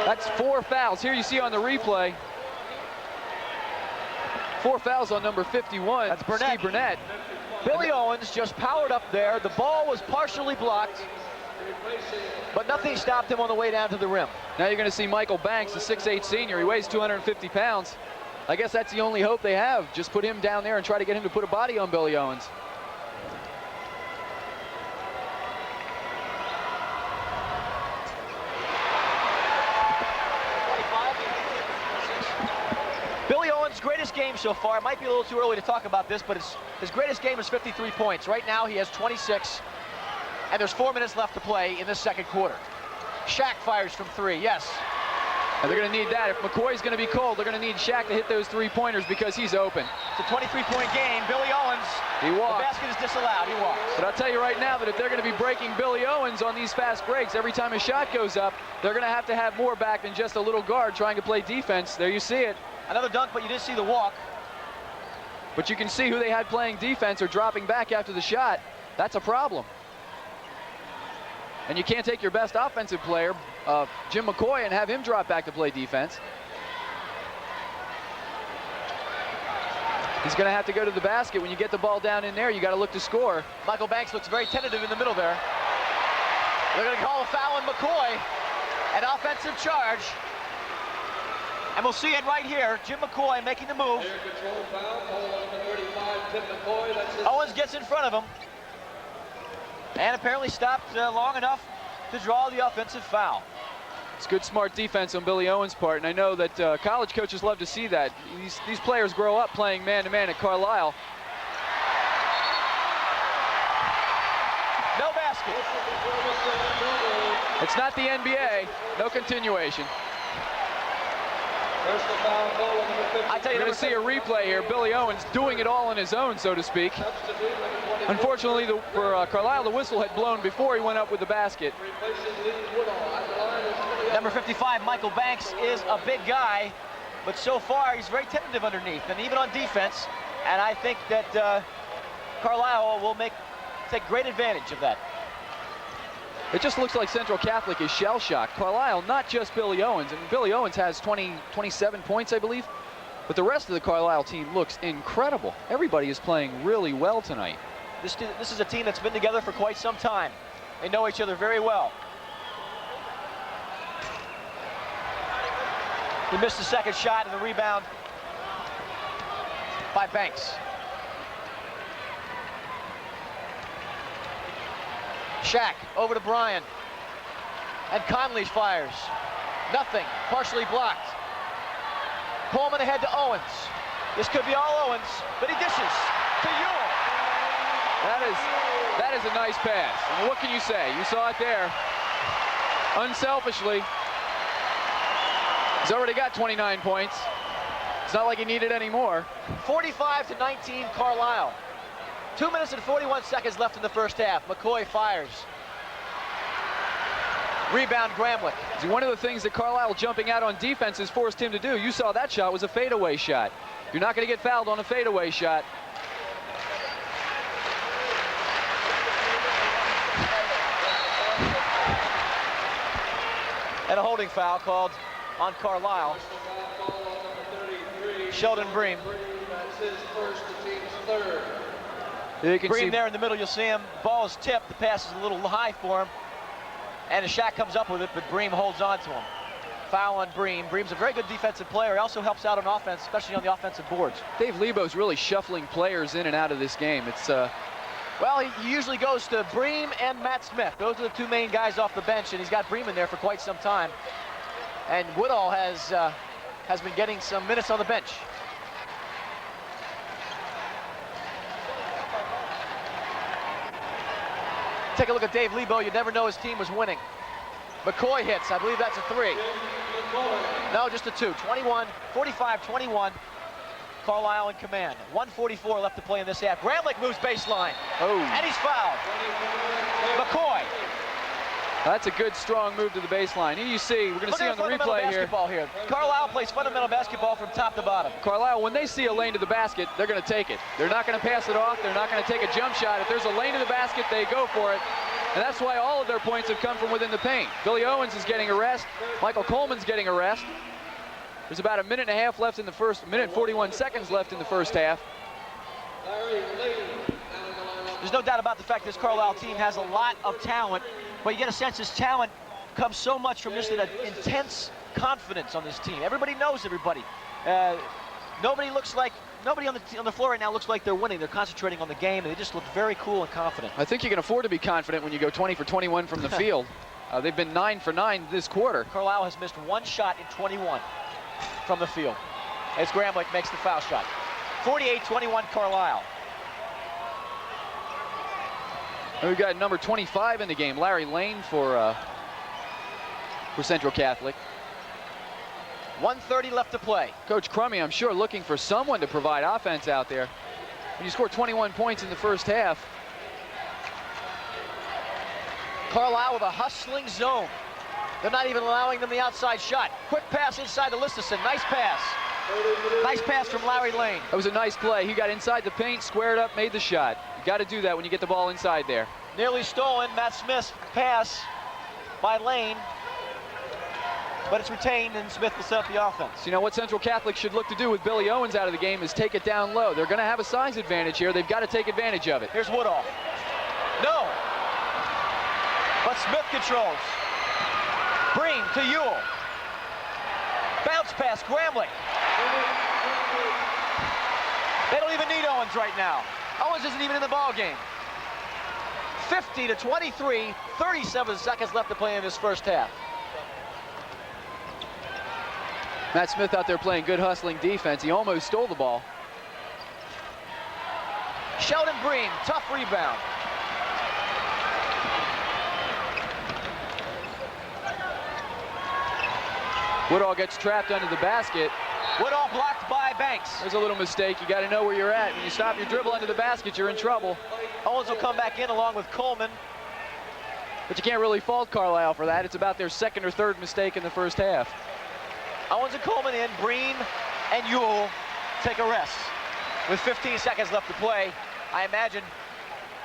That's 4 fouls. Here you see on the replay, 4 fouls on number 51. That's Burnett. Steve Burnett. Billy Owens just powered up there. The ball was partially blocked, but nothing stopped him on the way down to the rim. Now you're going to see Michael Banks, the 6'8 senior. He weighs 250 pounds. I guess that's the only hope they have. Just put him down there and try to get him to put a body on Billy Owens. Billy Owens' greatest game so far. It might be a little too early to talk about this, but his greatest game is 53 points. Right now he has 26, and there's 4 minutes left to play in this second quarter. Shack fires from 3, yes. And they're going to need that. If McCoy's going to be cold, they're going to need Shack to hit those 3-pointers because he's open. It's a 23-point game. Billy Owens, he walks. The basket is disallowed. He walks. But I'll tell you right now that if they're going to be breaking Billy Owens on these fast breaks, every time a shot goes up, they're going to have more back than just a little guard trying to play defense. There you see it. Another dunk, but you did see the walk. But you can see who they had playing defense or dropping back after the shot. That's a problem. And you can't take your best offensive player, Jim McCoy, and have him drop back to play defense. He's going to have to go to the basket. When you get the ball down in there, you got to look to score. Michael Banks looks very tentative in the middle there. They're going to call a foul on McCoy, an offensive charge. And we'll see it right here. Jim McCoy making the move. Owens gets in front of him. And apparently stopped long enough to draw the offensive foul. It's good, smart defense on Billy Owens' part, and I know that college coaches love to see that. These players grow up playing man-to-man at Carlisle. No basket. It's not the NBA. No continuation. I tell you, you're going to see a replay here. Billy Owens doing it all on his own, so to speak. Unfortunately, for Carlisle, the whistle had blown before he went up with the basket. Number 55, Michael Banks, is a big guy, but so far he's very tentative underneath, and even on defense. And I think that Carlisle will take great advantage of that. It just looks like Central Catholic is shell-shocked. Carlisle, not just Billy Owens. And Billy Owens has 27 points, I believe. But the rest of the Carlisle team looks incredible. Everybody is playing really well tonight. This is a team that's been together for quite some time. They know each other very well. He missed the second shot and the rebound by Banks. Shaq over to Bryan. And Conley fires. Nothing. Partially blocked. Coleman ahead to Owens. This could be all Owens, but he dishes to Ewell. That is a nice pass. I mean, what can you say? You saw it there. Unselfishly. He's already got 29 points. It's not like he needed any more. 45-19 Carlisle. 2 minutes and 41 seconds left in the first half. McCoy fires. Rebound Gramlich. See, one of the things that Carlisle jumping out on defense has forced him to do, you saw that shot was a fadeaway shot. You're not going to get fouled on a fadeaway shot. And a holding foul called on Carlisle. Sheldon Bream. That's his first, the team's third. You can Bream see there in the middle, you'll see him. Ball is tipped. The pass is a little high for him. And Shaq comes up with it, but Bream holds on to him. Foul on Bream. Bream's a very good defensive player. He also helps out on offense, especially on the offensive boards. Dave Lebo's really shuffling players in and out of this game. It's well, he usually goes to Bream and Matt Smith. Those are the two main guys off the bench, and he's got Bream in there for quite some time. And Woodall has been getting some minutes on the bench. Take a look at Dave Lebo. You'd never know his team was winning. McCoy hits. I believe that's a 3. No, just a 2. 45-21. Carlisle in command. 1:44 left to play in this half. Gramlich moves baseline. Oh. And he's fouled. McCoy. That's a good, strong move to the baseline. Here you see, we're going to see on the replay here. Carlisle plays fundamental basketball from top to bottom. Carlisle, when they see a lane to the basket, they're going to take it. They're not going to pass it off. They're not going to take a jump shot. If there's a lane to the basket, they go for it. And that's why all of their points have come from within the paint. Billy Owens is getting a rest. Michael Coleman's getting a rest. There's about a minute and a half left in the first, minute and 41 seconds left in the first half. There's no doubt about the fact this Carlisle team has a lot of talent, but you get a sense this talent comes so much from just an intense confidence on this team. Everybody knows everybody. Nobody on the floor right now looks like they're winning. They're concentrating on the game, and they just look very cool and confident. I think you can afford to be confident when you go 20 for 21 from the field. They've been 9 for 9 this quarter. Carlisle has missed 1 shot in 21 from the field as Gramlich makes the foul shot. 48-21 Carlisle. We've got number 25 in the game, Larry Lane for Central Catholic. 1:30 left to play. Coach Crummy, I'm sure, looking for someone to provide offense out there. When you score 21 points in the first half. Carlisle with a hustling zone. They're not even allowing them the outside shot. Quick pass inside to Listison. Nice pass. Nice pass from Larry Lane. That was a nice play. He got inside the paint, squared up, made the shot. You got to do that when you get the ball inside there. Nearly stolen. Matt Smith's pass by Lane. But it's retained, and Smith will set up the offense. So you know what Central Catholic should look to do with Billy Owens out of the game is take it down low. They're going to have a size advantage here. They've got to take advantage of it. Here's Woodall. No. But Smith controls. Breen to Ewell. Bounce pass, Gramlich. They don't even need Owens right now. Owens isn't even in the ball game. 50-23, 37 seconds left to play in this first half. Matt Smith out there playing good hustling defense. He almost stole the ball. Sheldon Breen, tough rebound. Woodall gets trapped under the basket. Woodall blocked by Banks. There's a little mistake. You got to know where you're at. When you stop your dribble under the basket, you're in trouble. Owens will come back in along with Coleman. But you can't really fault Carlisle for that. It's about their second or third mistake in the first half. Owens and Coleman in. Breen and Ewell take a rest. With 15 seconds left to play, I imagine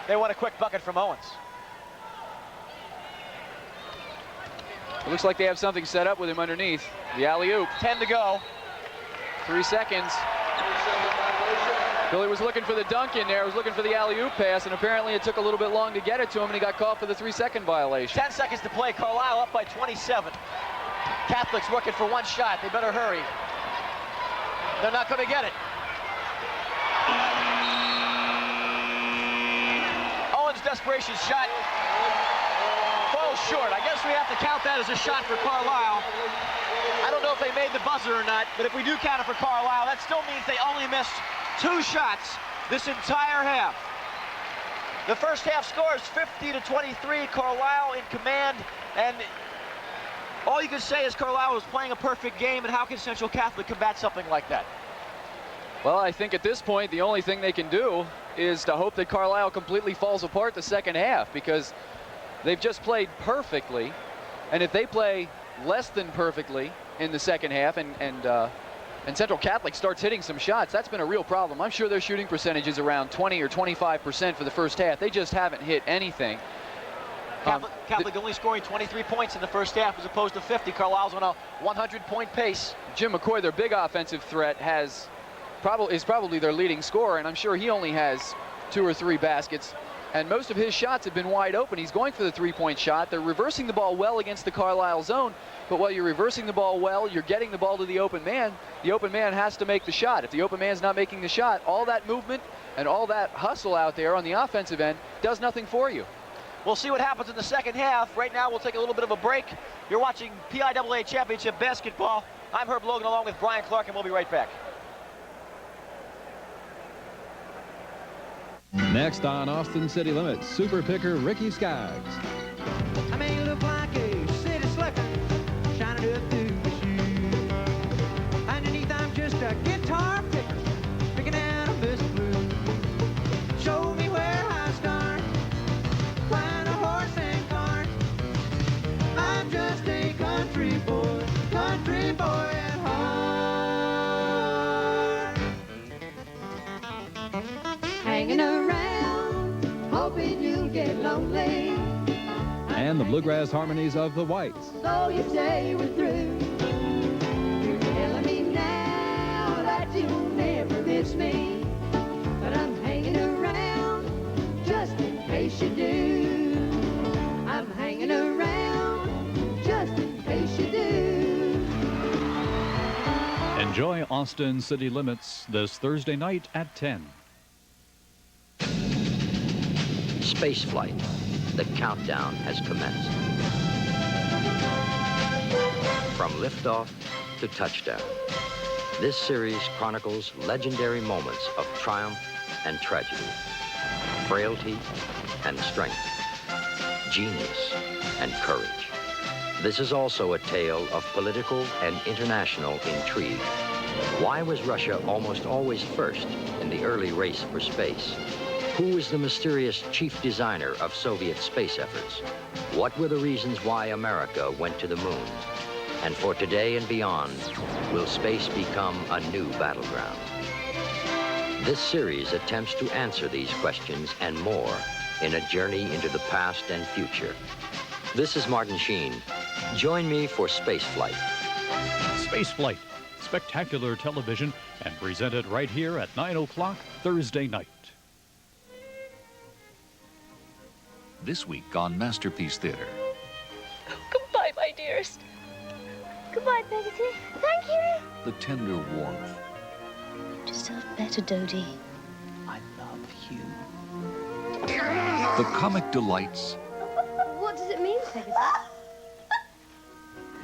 they want a quick bucket from Owens. It looks like they have something set up with him underneath. The alley-oop. 10 to go. 3 seconds. Billy was looking for the dunk in there, was looking for the alley-oop pass, and apparently it took a little bit long to get it to him, and he got caught for the 3-second violation. 10 seconds to play. Carlisle up by 27. Catholics working for 1 shot. They better hurry. They're not going to get it. Owens' desperation shot little short. I guess we have to count that as a shot for Carlisle. I don't know if they made the buzzer or not, but if we do count it for Carlisle, that still means they only missed 2 shots this entire half. The first half score is 50-23. Carlisle in command, and all you can say is Carlisle was playing a perfect game, and how can Central Catholic combat something like that? Well, I think at this point, the only thing they can do is to hope that Carlisle completely falls apart the second half, because they've just played perfectly. And if they play less than perfectly in the second half and Central Catholic starts hitting some shots, that's been a real problem. I'm sure their shooting percentage is around 20 or 25% for the first half. They just haven't hit anything. Catholic only scoring 23 points in the first half as opposed to 50. Carlisle's on a 100-point pace. Jim McCoy, their big offensive threat, is probably their leading scorer, and I'm sure he only has 2 or 3 baskets. And most of his shots have been wide open. He's going for the 3-point shot. They're reversing the ball well against the Carlisle zone, but while you're reversing the ball well, you're getting the ball to the open man. The open man has to make the shot. If the open man's not making the shot, all that movement and all that hustle out there on the offensive end does nothing for you. We'll see what happens in the second half. Right now, we'll take a little bit of a break. You're watching PIAA Championship Basketball. I'm Herb Logan along with Brian Clark, and we'll be right back. Next on Austin City Limits, super picker Ricky Skaggs. I may look like a city slicker, shining up through the shoe. Underneath, I'm just a guitar picker, picking out a best blue. Show me where I start, find a horse and cart. I'm just a country boy at heart. Hanging around, hoping you'll get lonely. And the bluegrass harmonies of the Whites. So you say we're through. You're telling me now that you'll never miss me. But I'm hanging around just in case you do. I'm hanging around just in case you do. Enjoy Austin City Limits this Thursday night at 10. Space flight. The countdown has commenced. From liftoff to touchdown, this series chronicles legendary moments of triumph and tragedy, frailty and strength, genius and courage. This is also a tale of political and international intrigue. Why was Russia almost always first in the early race for space? Who was the mysterious chief designer of Soviet space efforts? What were the reasons why America went to the moon? And for today and beyond, will space become a new battleground? This series attempts to answer these questions and more in a journey into the past and future. This is Martin Sheen. Join me for Space Flight. Space Flight, spectacular television, and presented right here at 9 o'clock Thursday night. This week on Masterpiece Theater. Goodbye, my dearest. Goodbye, Peggotty. Thank you. The tender warmth. You deserve better, Dodie. I love you. The comic delights. What does it mean, Peggotty?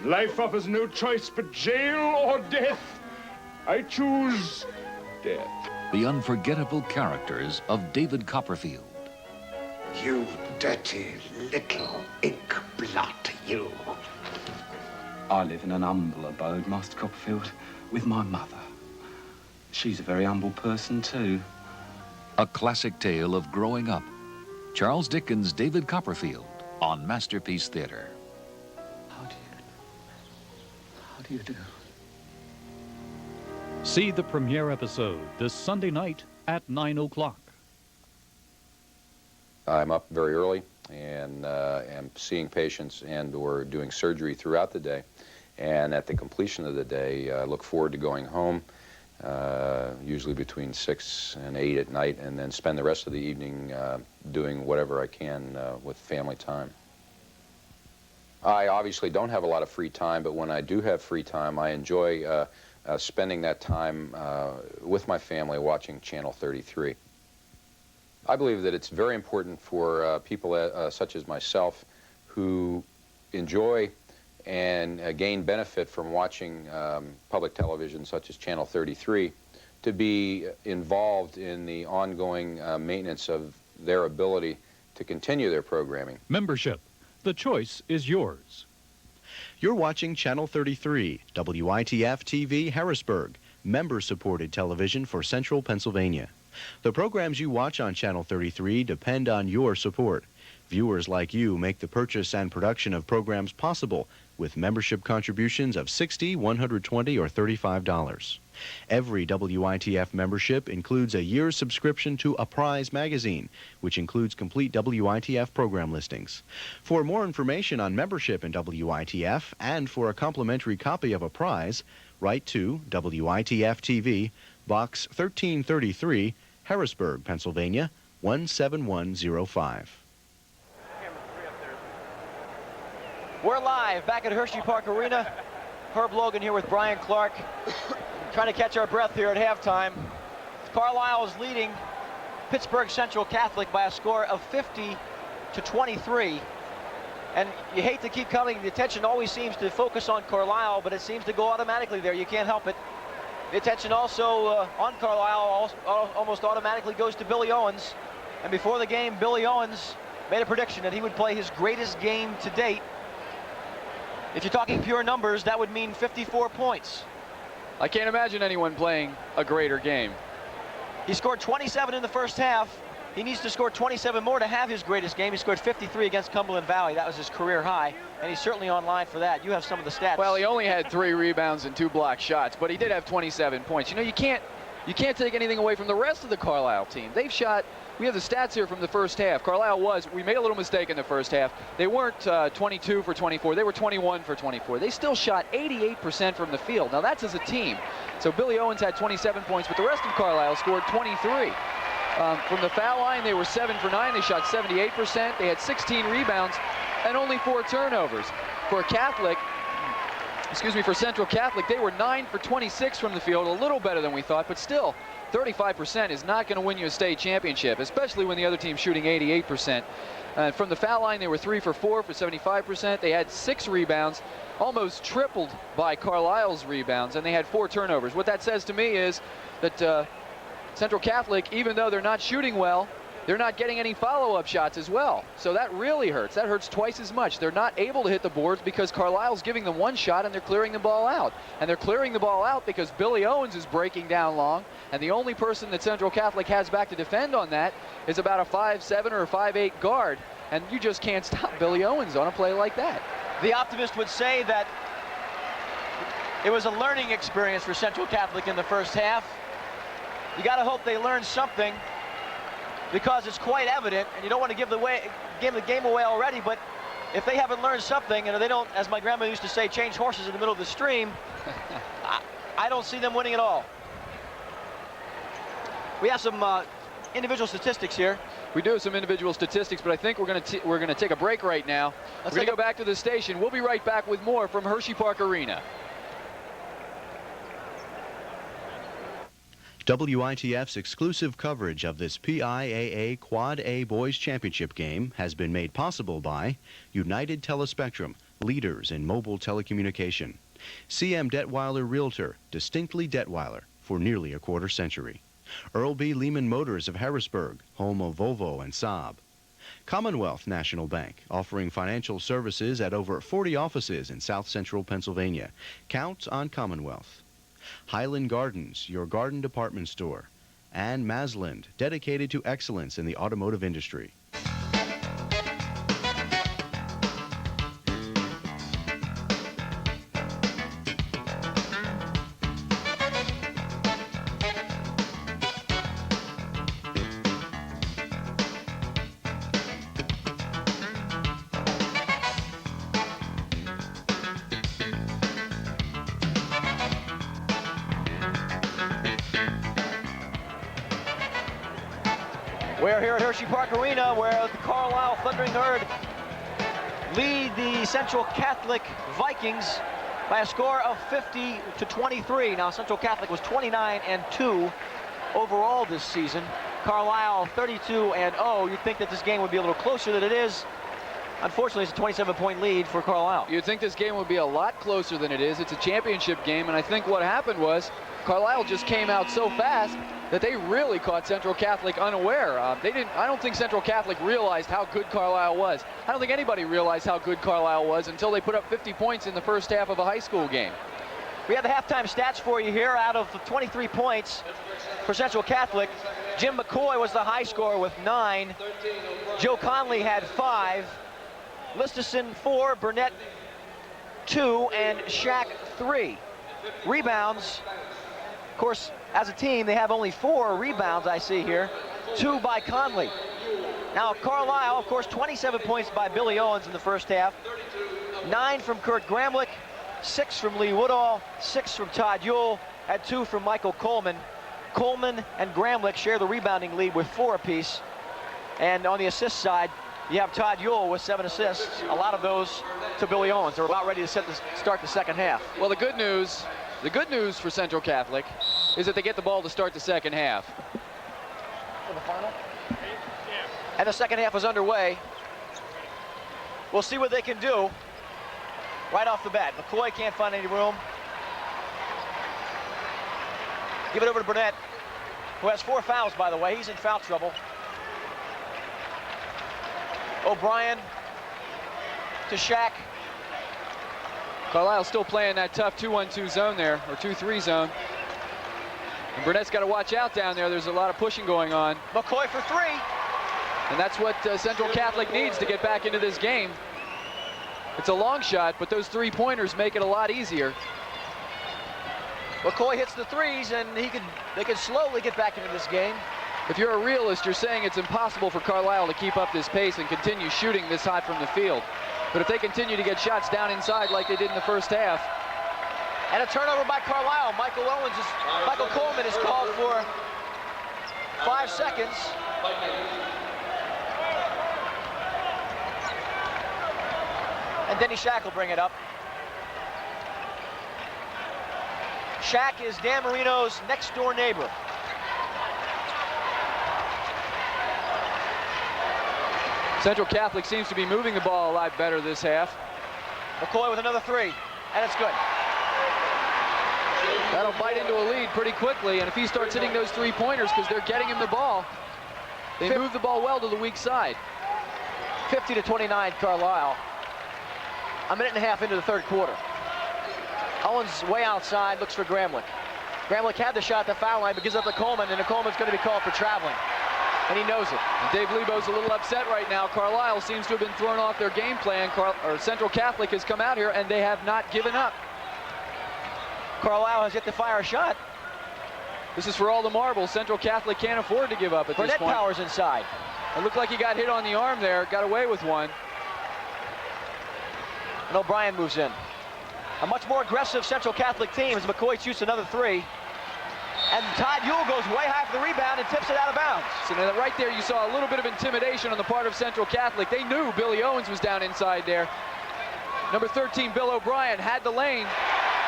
Life offers no choice but jail or death. I choose death. The unforgettable characters of David Copperfield. You dirty little ink blot, you. I live in an humble abode, Master Copperfield, with my mother. She's a very humble person, too. A classic tale of growing up. Charles Dickens' David Copperfield on Masterpiece Theater. How do you do? See the premiere episode this Sunday night at 9 o'clock. I'm up very early and am seeing patients and or doing surgery throughout the day. And at the completion of the day, I look forward to going home, usually between 6 and 8 at night, and then spend the rest of the evening doing whatever I can with family time. I obviously don't have a lot of free time, but when I do have free time, I enjoy spending that time with my family watching Channel 33. I believe that it's very important for people such as myself who enjoy and gain benefit from watching public television such as Channel 33 to be involved in the ongoing maintenance of their ability to continue their programming. Membership. The choice is yours. You're watching Channel 33, WITF TV Harrisburg, member-supported television for Central Pennsylvania. The programs you watch on Channel 33 depend on your support. Viewers like you make the purchase and production of programs possible with membership contributions of $60, $120, or $35. Every WITF membership includes a year's subscription to A Prize magazine, which includes complete WITF program listings. For more information on membership in WITF and for a complimentary copy of A Prize, write to WITF TV, Box 1333, Harrisburg, Pennsylvania, 17105. We're live back at Hershey Park Arena. Herb Logan here with Brian Clark, trying to catch our breath here at halftime. Carlisle is leading Pittsburgh Central Catholic by a score of 50-23. And you hate to keep coming, the attention always seems to focus on Carlisle, but it seems to go automatically there. You can't help it. The attention also on Carlisle almost automatically goes to Billy Owens. And before the game, Billy Owens made a prediction that he would play his greatest game to date. If you're talking pure numbers, that would mean 54 points. I can't imagine anyone playing a greater game. He scored 27 in the first half. He needs to score 27 more to have his greatest game. He scored 53 against Cumberland Valley. That was his career high, and he's certainly on line for that. You have some of the stats. Well, he only had 3 rebounds and 2 blocked shots, but he did have 27 points. You know, you can't take anything away from the rest of the Carlisle team. They've shot, we have the stats here from the first half. Carlisle we made a little mistake in the first half. They weren't 22 for 24. They were 21 for 24. They still shot 88% from the field. Now, that's as a team. So Billy Owens had 27 points, but the rest of Carlisle scored 23. From the foul line, they were 7 for 9. They shot 78%. They had 16 rebounds and only 4 turnovers. For Central Catholic, they were 9 for 26 from the field, a little better than we thought, but still, 35% is not going to win you a state championship, especially when the other team's shooting 88%. From the foul line, they were 3 for 4 for 75%. They had 6 rebounds, almost tripled by Carlisle's rebounds, and they had 4 turnovers. What that says to me is that Central Catholic, even though they're not shooting well, they're not getting any follow-up shots as well. So that really hurts. That hurts twice as much. They're not able to hit the boards because Carlisle's giving them 1 shot and they're clearing the ball out. And they're clearing the ball out because Billy Owens is breaking down long. And the only person that Central Catholic has back to defend on that is about a 5'7" or a 5'8" guard. And you just can't stop Billy Owens on a play like that. The optimist would say that it was a learning experience for Central Catholic in the first half. You got to hope they learned something, because it's quite evident, and you don't want to give the game away already, but if they haven't learned something, and they don't, as my grandma used to say, change horses in the middle of the stream, I don't see them winning at all. We have some individual statistics here. We do have some individual statistics, but I think we're going to take a break right now. We're going to go back to the station. We'll be right back with more from Hershey Park Arena. WITF's exclusive coverage of this PIAA Quad A Boys Championship game has been made possible by United Telespectrum, leaders in mobile telecommunication. CM Detweiler Realtor, distinctly Detweiler, for nearly a quarter century. Earl B. Lehman Motors of Harrisburg, home of Volvo and Saab. Commonwealth National Bank, offering financial services at over 40 offices in South Central Pennsylvania. Count on Commonwealth. Highland Gardens, your garden department store. And Masland, dedicated to excellence in the automotive industry. We're here at Hershey Park Arena, where the Carlisle Thundering Herd lead the Central Catholic Vikings by a score of 50-23. Now, Central Catholic was 29-2 overall this season. Carlisle 32-0. You'd think that this game would be a little closer than it is. Unfortunately, it's a 27-point lead for Carlisle. You'd think this game would be a lot closer than it is. It's a championship game, and I think what happened was Carlisle just came out so fast that they really caught Central Catholic unaware. I don't think Central Catholic realized how good Carlisle was. I don't think anybody realized how good Carlisle was until they put up 50 points in the first half of a high school game. We have the halftime stats for you here. Out of 23 points for Central Catholic, Jim McCoy was the high scorer with 9. Joe Conley had 5. Listerson 4, Burnett 2, and Shack 3. Rebounds, of course, as a team, they have only 4 rebounds I see here, 2 by Conley. Now Carlisle, of course, 27 points by Billy Owens in the first half, 9 from Kurt Gramlich, 6 from Lee Woodall, 6 from Todd Ewell, and 2 from Michael Coleman. Coleman and Gramlich share the rebounding lead with 4 apiece. And on the assist side, you have Todd Ewell with 7 assists. A lot of those to Billy Owens. They're about ready to start the second half. Well, the good news for Central Catholic is that they get the ball to start the second half. For the final? And the second half is underway. We'll see what they can do right off the bat. McCoy can't find any room. Give it over to Burnett, who has 4 fouls, by the way. He's in foul trouble. O'Brien to Shack. Carlisle still playing that tough 2-1-2 zone there, or 2-3 zone. And Burnett's got to watch out down there. There's a lot of pushing going on. McCoy for 3. And that's what Central Catholic needs to get back into this game. It's a long shot, but those 3-pointers make it a lot easier. McCoy hits the 3s, and they can slowly get back into this game. If you're a realist, you're saying it's impossible for Carlisle to keep up this pace and continue shooting this hot from the field. But if they continue to get shots down inside like they did in the first half. And a turnover by Carlisle. Michael Coleman is called for 5 seconds. And Denny Shack will bring it up. Shack is Dan Marino's next door neighbor. Central Catholic seems to be moving the ball a lot better this half. McCoy with another 3, and it's good. That'll bite into a lead pretty quickly, and if he starts hitting those 3-pointers because they're getting him the ball, they move the ball well to the weak side. 50-29 Carlisle. A minute and a half into the third quarter. Owens way outside, looks for Gramlich. Gramlich had the shot at the foul line, but gives up to Coleman, and Coleman's going to be called for traveling. And he knows it. And Dave Lebo's a little upset right now. Carlisle seems to have been thrown off their game plan. Central Catholic has come out here, and they have not given up. Carlisle has yet to fire a shot. This is for all the marbles. Central Catholic can't afford to give up at this point. Burnett powers inside. It looked like he got hit on the arm there, got away with one. And O'Brien moves in. A much more aggressive Central Catholic team as McCoy shoots another 3. And Todd Ewell goes way high for the rebound and tips it out of bounds. So now right there you saw a little bit of intimidation on the part of Central Catholic. They knew Billy Owens was down inside there. Number 13, Bill O'Brien, had the lane,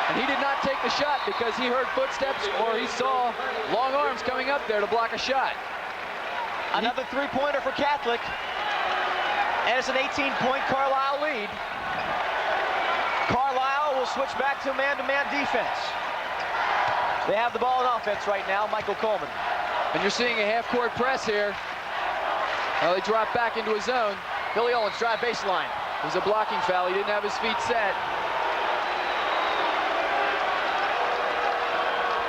and he did not take the shot because he heard footsteps or he saw long arms coming up there to block a shot. Another 3-pointer for Catholic, and it's an 18-point Carlisle lead. Carlisle will switch back to man-to-man defense. They have the ball in offense right now, Michael Coleman. And you're seeing a half-court press here. Well, they drop back into a zone. Billy Owens, drive baseline. It was a blocking foul. He didn't have his feet set.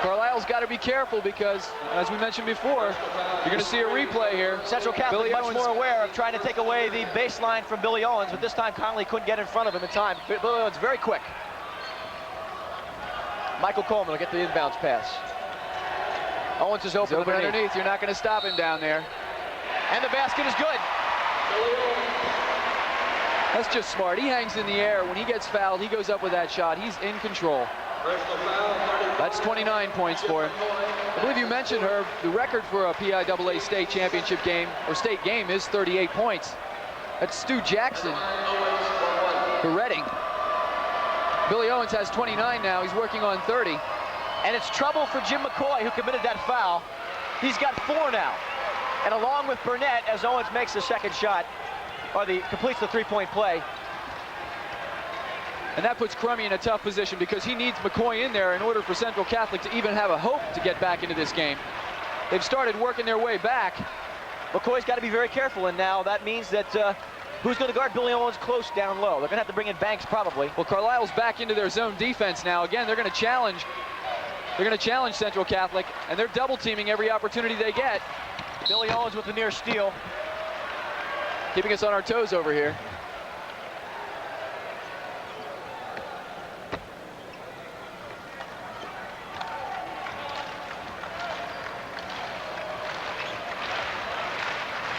Carlisle's got to be careful because, as we mentioned before, you're going to see a replay here. Central Catholic much more aware of trying to take away the baseline from Billy Owens, but this time Conley couldn't get in front of him in time. Billy Owens very quick. Michael Coleman will get the inbounds pass. Owens is open underneath. You're not going to stop him down there. And the basket is good. That's just smart. He hangs in the air. When he gets fouled, he goes up with that shot. He's in control. That's 29 points for him. I believe you mentioned, Herb, the record for a PIAA state championship game, or state game, is 38 points. That's Stu Jackson for Reading. Billy Owens has 29 now. He's working on 30. And it's trouble for Jim McCoy, who committed that foul. He's got 4 now. And along with Burnett, as Owens makes the second shot. or completes the three-point play. And that puts Crummy in a tough position because he needs McCoy in there in order for Central Catholic to even have a hope to get back into this game. They've started working their way back. McCoy's got to be very careful, and now that means that who's going to guard Billy Owens close down low? They're going to have to bring in Banks probably. Well, Carlisle's back into their zone defense now. Again, they're going to challenge. They're going to challenge Central Catholic, and they're double teaming every opportunity they get. Billy Owens with the near steal. Keeping us on our toes over here.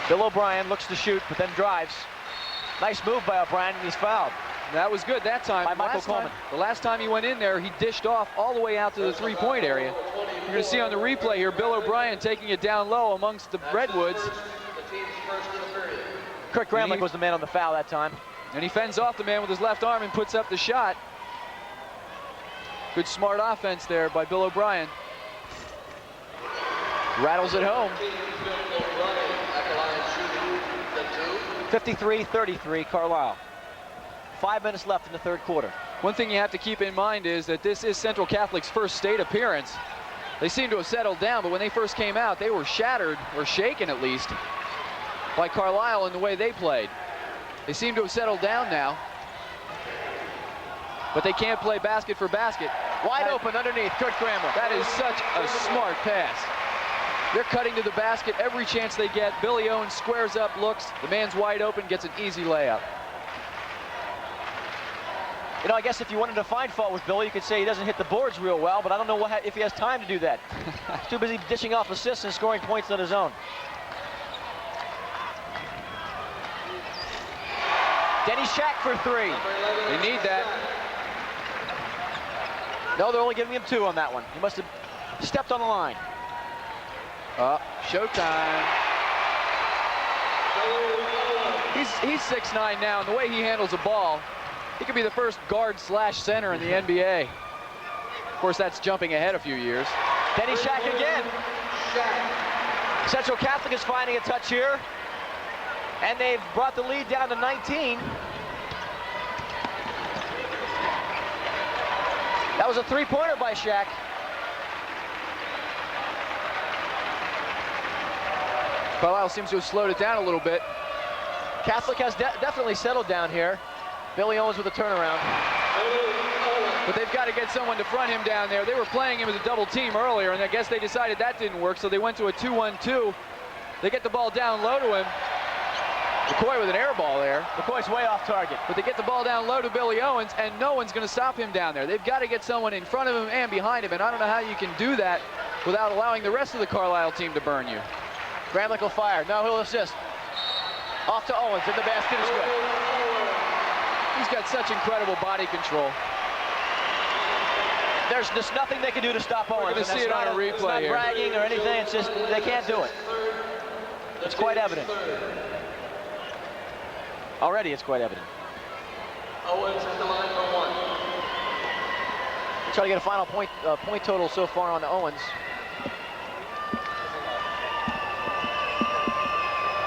Bill O'Brien looks to shoot, but then drives. Nice move by O'Brien, and he's fouled. That was good that time. By Michael Coleman. The last time he went in there, he dished off all the way out to the three-point area. You're going to see on the replay here, Bill O'Brien taking it down low amongst the Redwoods. Kurt Gramlich was the man on the foul that time. And he fends off the man with his left arm and puts up the shot. Good smart offense there by Bill O'Brien. Rattles it home. 53-33 Carlisle. 5 minutes left in the third quarter. One thing you have to keep in mind is that this is Central Catholic's first state appearance. They seem to have settled down, but when they first came out, they were shattered, or shaken at least, by Carlisle in the way they played. They seem to have settled down now, but they can't play basket for basket. Wide open underneath, Kurt Gramlich. That is such a smart pass. They're cutting to the basket every chance they get. Billy Owens squares up, looks, the man's wide open, gets an easy layup. You know, I guess if you wanted to find fault with Billy, you could say he doesn't hit the boards real well, but I don't know if he has time to do that. He's too busy dishing off assists and scoring points on his own. Denny Shack for three. They need that. No, they're only giving him 2 on that one. He must have stepped on the line. Showtime. He's 6'9" now, and the way he handles a ball, he could be the first guard/center in the NBA. Of course, that's jumping ahead a few years. Denny Shack again. Central Catholic is finding a touch here, and they've brought the lead down to 19. That was a three-pointer by Shack. Carlisle seems to have slowed it down a little bit. Catholic has definitely settled down here. Billy Owens with a turnaround. But they've got to get someone to front him down there. They were playing him as a double team earlier, and I guess they decided that didn't work, so they went to a 2-1-2. They get the ball down low to him. McCoy with an air ball there. McCoy's way off target. But they get the ball down low to Billy Owens, and no one's going to stop him down there. They've got to get someone in front of him and behind him, and I don't know how you can do that without allowing the rest of the Carlisle team to burn you. Gramlich will fire. No, he'll assist. Off to Owens, and the basket is good. He's got such incredible body control. There's just nothing they can do to stop Owens. We're going to see it on a replay It's not here. bragging or anything. It's just they can't do it. It's quite evident. Already it's quite evident. Owens at the line for 1. Try to get a final point total so far on Owens.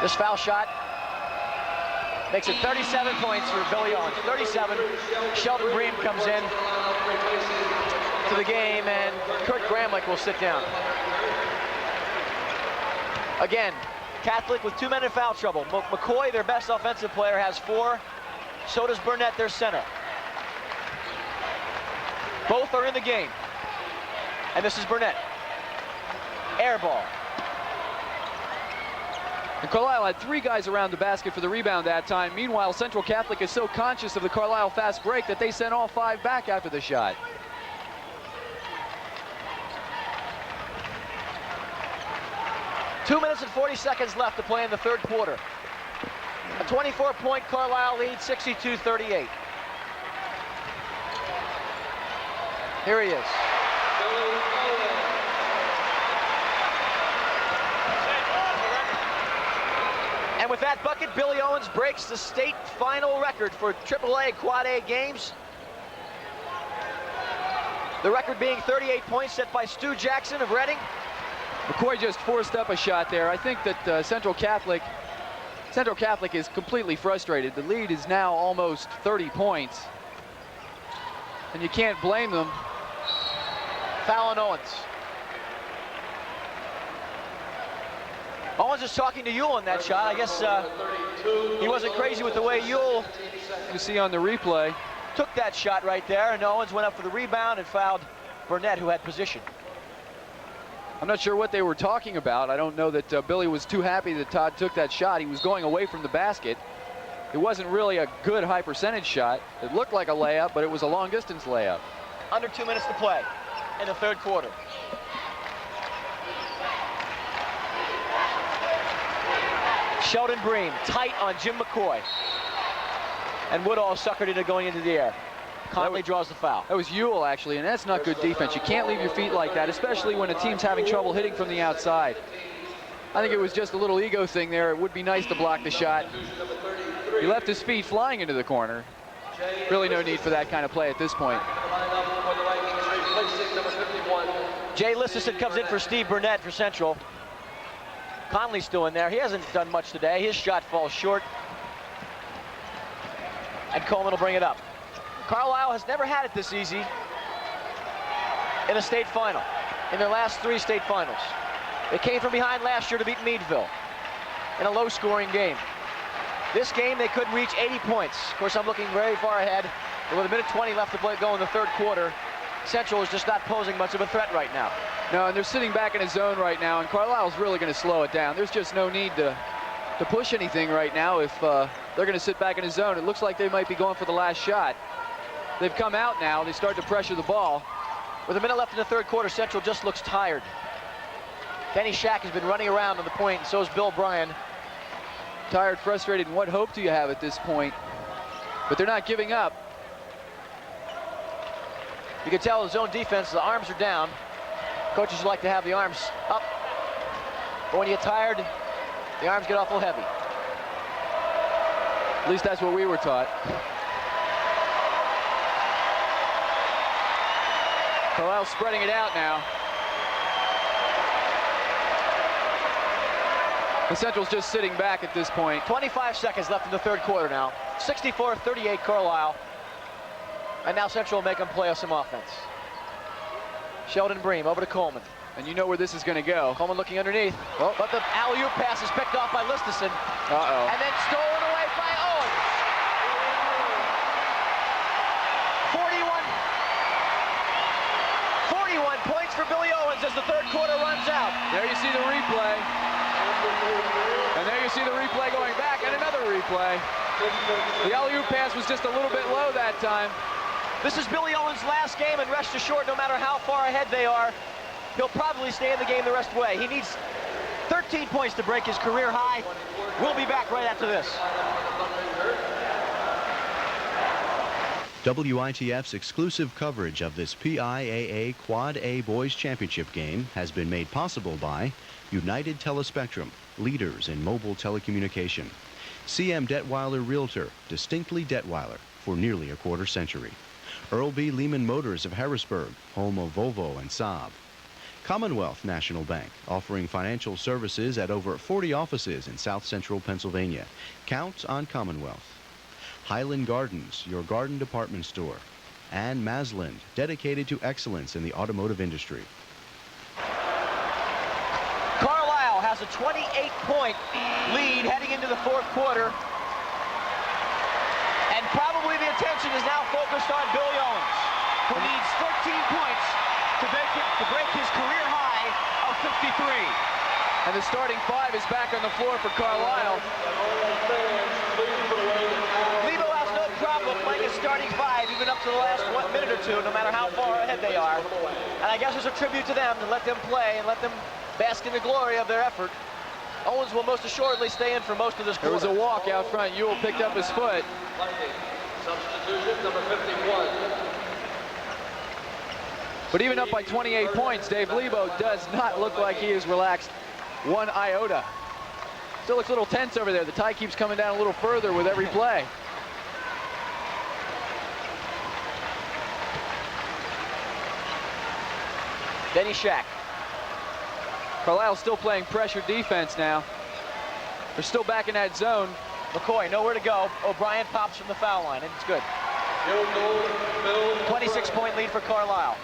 This foul shot makes it 37 points for Billy Owens. 37. Sheldon Bream comes in to the game, and Kurt Gramlich will sit down. Again, Catholic with 2 men in foul trouble. McCoy, their best offensive player, has 4. So does Burnett, their center. Both are in the game. And this is Burnett. Air ball. And Carlisle had 3 guys around the basket for the rebound that time. Meanwhile, Central Catholic is so conscious of the Carlisle fast break that they sent all 5 back after the shot. Two minutes and 40 seconds left to play in the third quarter. A 24-point Carlisle lead, 62-38. Here he is. And with that bucket, Billy Owens breaks the state final record for PIAA Quad A games. The record being 38 points set by Stu Jackson of Reading. McCoy just forced up a shot there. I think that Central Catholic Central Catholic is completely frustrated. The lead is now almost 30 points. And you can't blame them. Foul on Owens. Owens is talking to Ewell in that shot. I guess he wasn't crazy with the way Ewell, you see on the replay, took that shot right there, and Owens went up for the rebound and fouled Burnett, who had position. I'm not sure what they were talking about. I don't know that Billy was too happy that Todd took that shot. He was going away from the basket. It wasn't really a good high percentage shot. It looked like a layup, but it was a long distance layup. Under 2 minutes to play in the third quarter. Sheldon Bream tight on Jim McCoy. And Woodall suckered into going into the air. Conley draws the foul. That was Ewell, actually, and that's not good defense. You can't leave your feet like that, especially when a team's having trouble hitting from the outside. I think it was just a little ego thing there. It would be nice to block the shot. He left his feet flying into the corner. Really no need for that kind of play at this point. Jay Listison comes in for Steve Burnett for Central. Conley's still in there. He hasn't done much today. His shot falls short. And Coleman will bring it up. Carlisle has never had it this easy in a state final, in their last 3 state finals. They came from behind last year to beat Meadville in a low-scoring game. This game, they couldn't reach 80 points. Of course, I'm looking very far ahead. But with 1:20 left to play, go in the third quarter, Central is just not posing much of a threat right now. No, and they're sitting back in a zone right now, and Carlisle's really going to slow it down. There's just no need to push anything right now if they're going to sit back in a zone. It looks like they might be going for the last shot. They've come out now. They start to pressure the ball. With 1 minute left in the third quarter, Central just looks tired. Denny Shack has been running around on the point, and so is Bill Bryan. Tired, frustrated, and what hope do you have at this point? But they're not giving up. You can tell the zone defense, the arms are down. Coaches like to have the arms up. But when you get tired, the arms get awful heavy. At least that's what we were taught. Carlisle spreading it out now. The Central's just sitting back at this point. 25 seconds left in the third quarter now. 64-38 Carlisle. And now Central will make them play some offense. Sheldon Bream over to Coleman. And you know where this is going to go. Coleman looking underneath. Oh. But the alley-oop pass is picked off by Listison. Uh-oh. And then stolen away by Owens. 41 points for Billy Owens as the third quarter runs out. There you see the replay. And there you see the replay going back, and another replay. The alley-oop pass was just a little bit low that time. This is Billy Owens' last game, and rest assured, no matter how far ahead they are, he'll probably stay in the game the rest of the way. He needs 13 points to break his career high. We'll be back right after this. WITF's exclusive coverage of this PIAA Quad A Boys Championship game has been made possible by United Telespectrum, leaders in mobile telecommunication. CM Detweiler Realtor, distinctly Detweiler, for nearly a quarter century. Earl B. Lehman Motors of Harrisburg, home of Volvo and Saab. Commonwealth National Bank, offering financial services at over 40 offices in South Central Pennsylvania. Count on Commonwealth. Highland Gardens, your garden department store. And Masland, dedicated to excellence in the automotive industry. Carlisle has a 28-point lead heading into the fourth quarter. And probably the attention is now focused on Billy Owens, who needs 13 points to break his career high of 53. And the starting 5 is back on the floor for Carlisle. Lebo has no problem playing his starting 5 even up to the last 1 minute or 2, no matter how far ahead they are. And I guess it's a tribute to them to let them play and let them bask in the glory of their effort. Owens will most assuredly stay in for most of this quarter. There was a walk out front. Ewell picked up his foot. Substitution number 51. But even up by 28 points, Dave Lebo does not look like he is relaxed one iota. Still looks a little tense over there. The tie keeps coming down a little further with every play. Denny Shack. Carlisle still playing pressure defense now. They're still back in that zone. McCoy, nowhere to go. O'Brien pops from the foul line, and it's good. 26-point lead for Carlisle.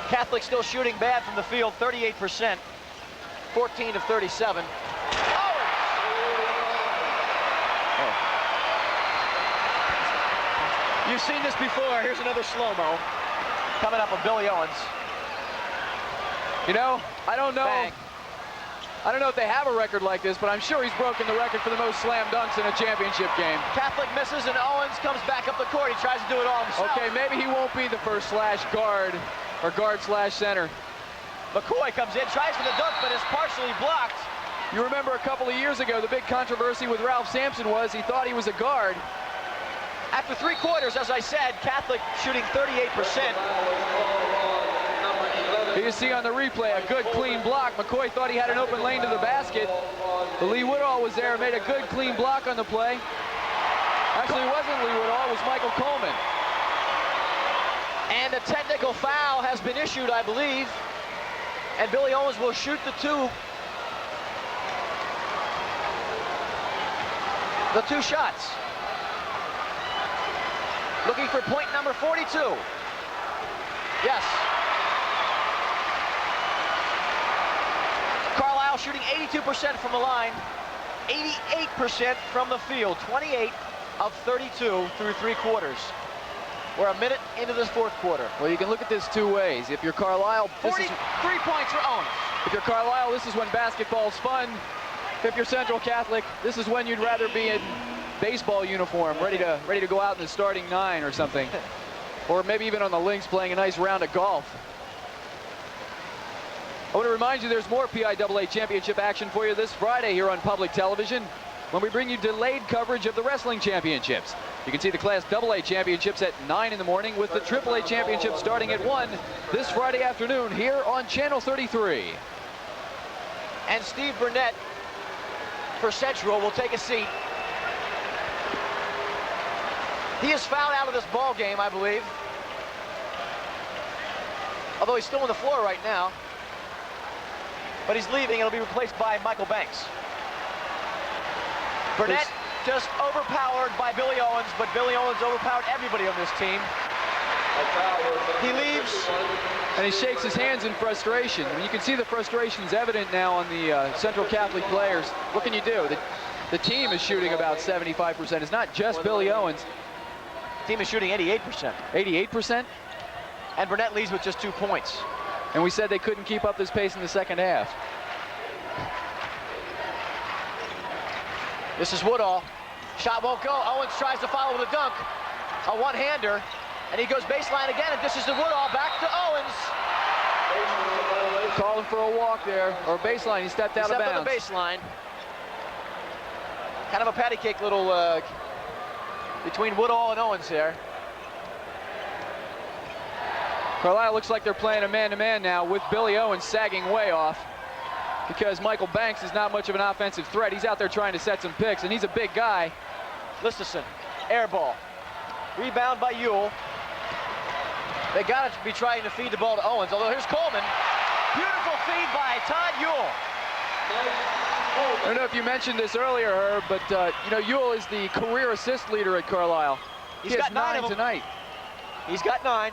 Catholic still shooting bad from the field, 38%, 14 of 37. You've seen this before. Here's another slow-mo coming up with Billy Owens. You know, I don't know. Bang. I don't know if they have a record like this, but I'm sure he's broken the record for the most slam dunks in a championship game. Catholic misses, and Owens comes back up the court. He tries to do it all himself. Okay, maybe he won't be the first slash guard or guard slash center. McCoy comes in, tries for the dunk, but is partially blocked. You remember a couple of years ago, the big controversy with Ralph Sampson was he thought he was a guard. After 3 quarters, as I said, Catholic shooting 38%. You see on the replay a good clean block. McCoy thought he had an open lane to the basket. But Lee Woodall was there and made a good clean block on the play. Actually, it wasn't Lee Woodall, it was Michael Coleman. And a technical foul has been issued, I believe. And Billy Owens will shoot the two shots. Looking for point number 42. Yes. Carlisle shooting 82% from the line, 88% from the field, 28 of 32 through 3 quarters. We're a minute into this 4th quarter. Well, you can look at this 2 ways. If you're Carlisle, 43 points for Owens. If you're Carlisle, this is when basketball's fun. If you're Central Catholic, this is when you'd rather be in baseball uniform, ready to go out in the starting 9 or something. Or maybe even on the links playing a nice round of golf. I want to remind you there's more PIAA championship action for you this Friday here on public television when we bring you delayed coverage of the wrestling championships. You can see the Class AA championships at 9 in the morning with the AAA championship starting at 1 this Friday afternoon here on Channel 33. And Steve Burnett for Central will take a seat. He is fouled out of this ball game, I believe. Although he's still on the floor right now. But he's leaving. It'll be replaced by Michael Banks. Burnett just overpowered by Billy Owens, but Billy Owens overpowered everybody on this team. He leaves. And he shakes his hands in frustration. I mean, you can see the frustration's evident now on the Central Catholic players. What can you do? The team is shooting about 75%. It's not just Billy Owens. The team is shooting 88%. 88%? And Burnett leads with just 2 points. And we said they couldn't keep up this pace in the second half. This is Woodall. Shot won't go. Owens tries to follow with a dunk. A one-hander. And he goes baseline again, and this is the Woodall back to Owens. Calling for a walk there, or baseline. He stepped out of bounds. On the baseline. Kind of a patty cake little between Woodall and Owens there. Carlisle looks like they're playing a man-to-man now with Billy Owens sagging way off because Michael Banks is not much of an offensive threat. He's out there trying to set some picks, and he's a big guy. Listerson, air ball. Rebound by Ewell. They got to be trying to feed the ball to Owens, although here's Coleman. Beautiful feed by Todd Ewell. I don't know if you mentioned this earlier, Herb, but you know, Ewell is the career assist leader at Carlisle. He's got 9 tonight. He's got 9.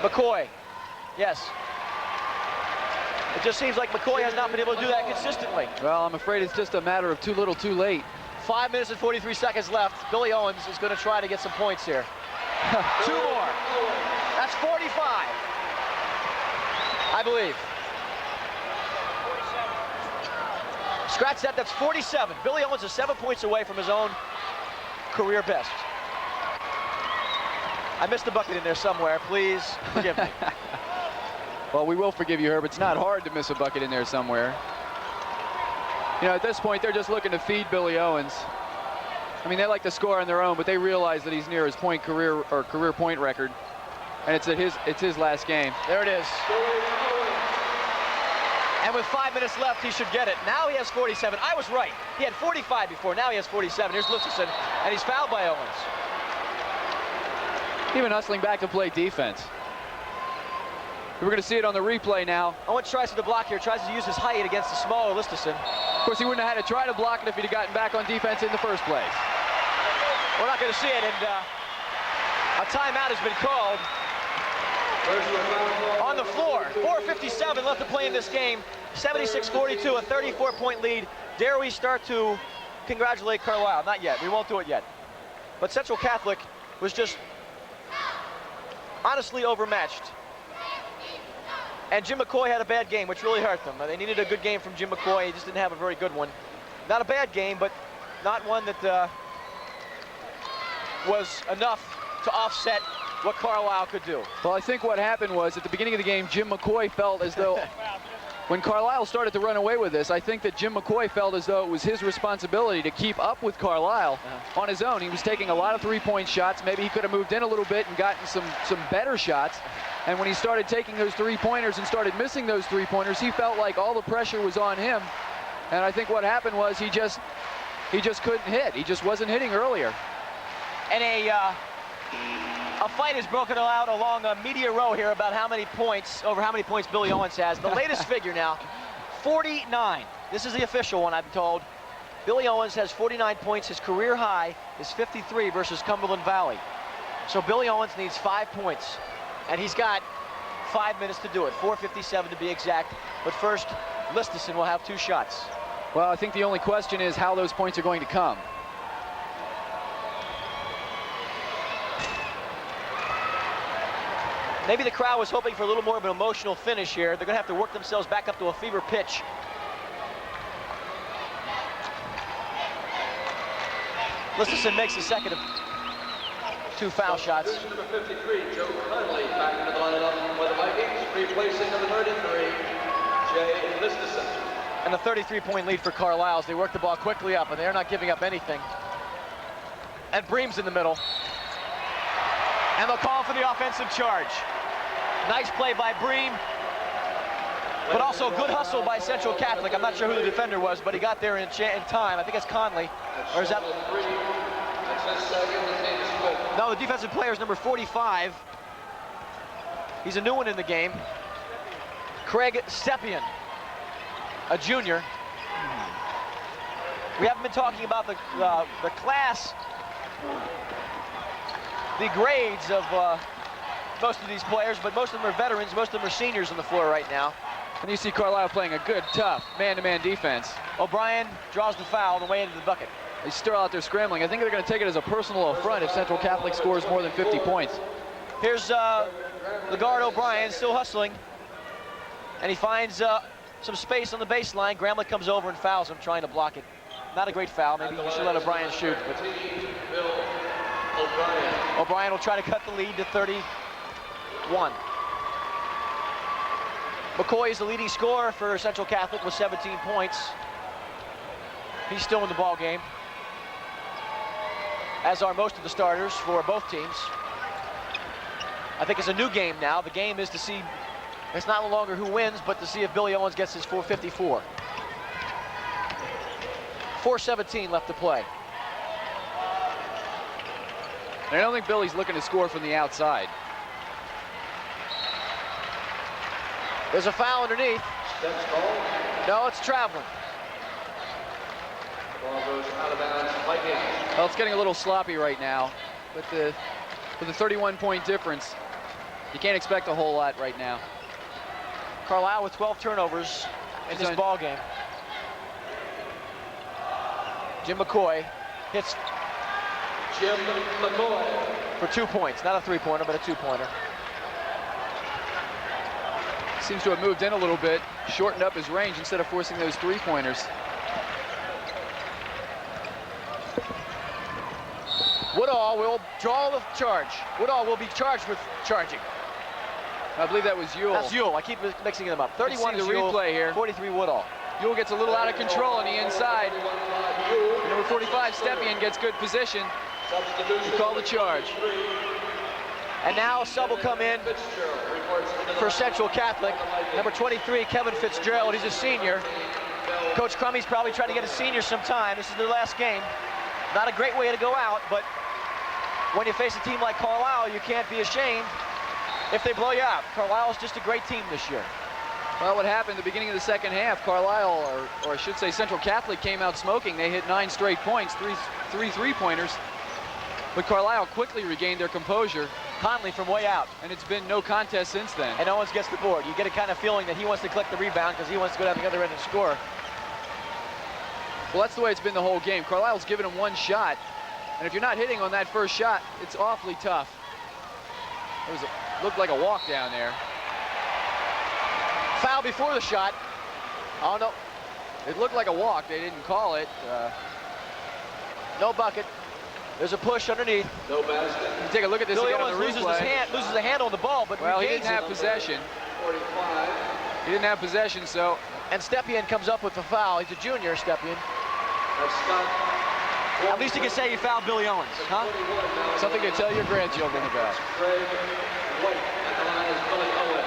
McCoy, yes. It just seems like McCoy has not been able to do that consistently. Well, I'm afraid it's just a matter of too little too late. 5 minutes and 43 seconds left. Billy Owens is going to try to get some points here. 2 more. That's 45, I believe. Scratch that, that's 47. Billy Owens is 7 points away from his own career best. I missed a bucket in there somewhere. Please forgive me. Well, we will forgive you, Herb. It's not hard to miss a bucket in there somewhere. You know, at this point, they're just looking to feed Billy Owens. I mean, they like to score on their own, but they realize that he's near his career point record, and it's his last game. There it is. And with 5 minutes left, he should get it. Now he has 47. I was right. He had 45 before. Now he has 47. Here's Listerson, and he's fouled by Owens. Even hustling back to play defense. We're going to see it on the replay now. Owens tries to block here, tries to use his height against the smaller Listison. Of course, he wouldn't have had to try to block it if he'd have gotten back on defense in the first place. We're not going to see it, and a timeout has been called on the floor. 4:57 left to play in this game. 76-42, a 34-point lead. Dare we start to congratulate Carlisle? Not yet. We won't do it yet. But Central Catholic was just honestly overmatched. And Jim McCoy had a bad game, which really hurt them. They needed a good game from Jim McCoy. He just didn't have a very good one. Not a bad game, but not one that was enough to offset what Carlisle could do. Well, I think what happened was at the beginning of the game, Jim McCoy felt as though when Carlisle started to run away with this, I think that Jim McCoy felt as though it was his responsibility to keep up with Carlisle on his own. He was taking a lot of three-point shots. Maybe he could have moved in a little bit and gotten some better shots. And when he started taking those three-pointers and started missing those three-pointers, he felt like all the pressure was on him. And I think what happened was he just couldn't hit. He just wasn't hitting earlier. And a fight has broken out along a media row here about over how many points Billy Owens has. The latest figure now, 49. This is the official one, I'm told. Billy Owens has 49 points. His career high is 53 versus Cumberland Valley. So Billy Owens needs 5 points. And he's got 5 minutes to do it, 4:57 to be exact. But first, Listison will have 2 shots. Well, I think the only question is how those points are going to come. Maybe the crowd was hoping for a little more of an emotional finish here. They're going to have to work themselves back up to a fever pitch. Listison makes the second of 2 foul shots. Number 53, Joe Conley, back into the lineup for the Vikings, replacing number 33, Jay Listison. And the 33-point lead for Carlisle as they work the ball quickly up, and they're not giving up anything. And Bream's in the middle. And they'll call for the offensive charge. Nice play by Bream, but also good hustle by Central Catholic. I'm not sure who the defender was, but he got there in time. I think it's Conley. Or is that... No, the defensive player is number 45. He's a new one in the game. Craig Stepien, a junior. We haven't been talking about the class, the grades of most of these players, but most of them are veterans. Most of them are seniors on the floor right now. And you see Carlisle playing a good, tough man-to-man defense. O'Brien draws the foul on the way into the bucket. He's still out there scrambling. I think they're going to take it as a personal affront if Central Catholic scores more than 50 points. Here's the guard O'Brien still hustling. And he finds some space on the baseline. Gramlich comes over and fouls him, trying to block it. Not a great foul. Maybe you should let O'Brien shoot. But O'Brien will try to cut the lead to 31. McCoy is the leading scorer for Central Catholic with 17 points. He's still in the ball game, as are most of the starters for both teams. I think it's a new game now. The game is to see, it's not no longer who wins, but to see if Billy Owens gets his 454. 4:17 left to play. I don't think Billy's looking to score from the outside. There's a foul underneath. No, it's traveling. Ball goes out of bounds, Vikings. Well, it's getting a little sloppy right now, but with the 31-point difference, you can't expect a whole lot right now. Carlisle with 12 turnovers in this ball game. Jim McCoy hits Jim McCoy for 2 points, not a 3-pointer, but a 2-pointer. Seems to have moved in a little bit, shortened up his range instead of forcing those 3-pointers. Woodall will draw the charge. Woodall will be charged with charging. I believe that was Ewell. That's Ewell. I keep mixing them up. 31 is the replay here. 43 Woodall. Ewell gets a little out of control on the inside. Number 45, Stepien, gets good position. You call the charge. And now a sub will come in for Central Catholic. Number 23, Kevin Fitzgerald. He's a senior. Coach Crummey's probably trying to get a senior some time. This is their last game. Not a great way to go out, but when you face a team like Carlisle, you can't be ashamed if they blow you out. Carlisle's just a great team this year. Well, what happened at the beginning of the second half, Carlisle, or I should say Central Catholic, came out smoking. They hit 9 straight points, three three-pointers. But Carlisle quickly regained their composure. Conley from way out. And it's been no contest since then. And Owens gets the board. You get a kind of feeling that he wants to collect the rebound because he wants to go down the other end and score. Well, that's the way it's been the whole game. Carlisle's given him one shot. And if you're not hitting on that first shot, it's awfully tough. Looked like a walk down there. Foul before the shot. Oh, no. It looked like a walk. They didn't call it. No bucket. There's a push underneath. No basket. You take a look at this again on the replay. Loses the handle on the ball, but well, he didn't have possession. 45. He didn't have possession, so. And Stepien comes up with the foul. He's a junior, Stepien. At least you can say you fouled Billy Owens, huh? Something to tell your grandchildren about.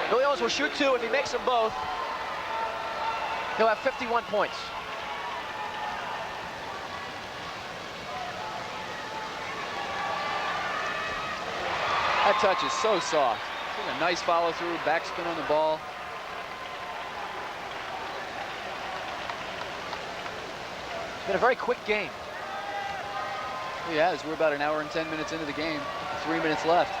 Billy Owens will shoot 2. If he makes them both, he'll have 51 points. That touch is so soft. A nice follow through, backspin on the ball. It's been a very quick game. Yeah, we're about an hour and 10 minutes into the game. 3 minutes left.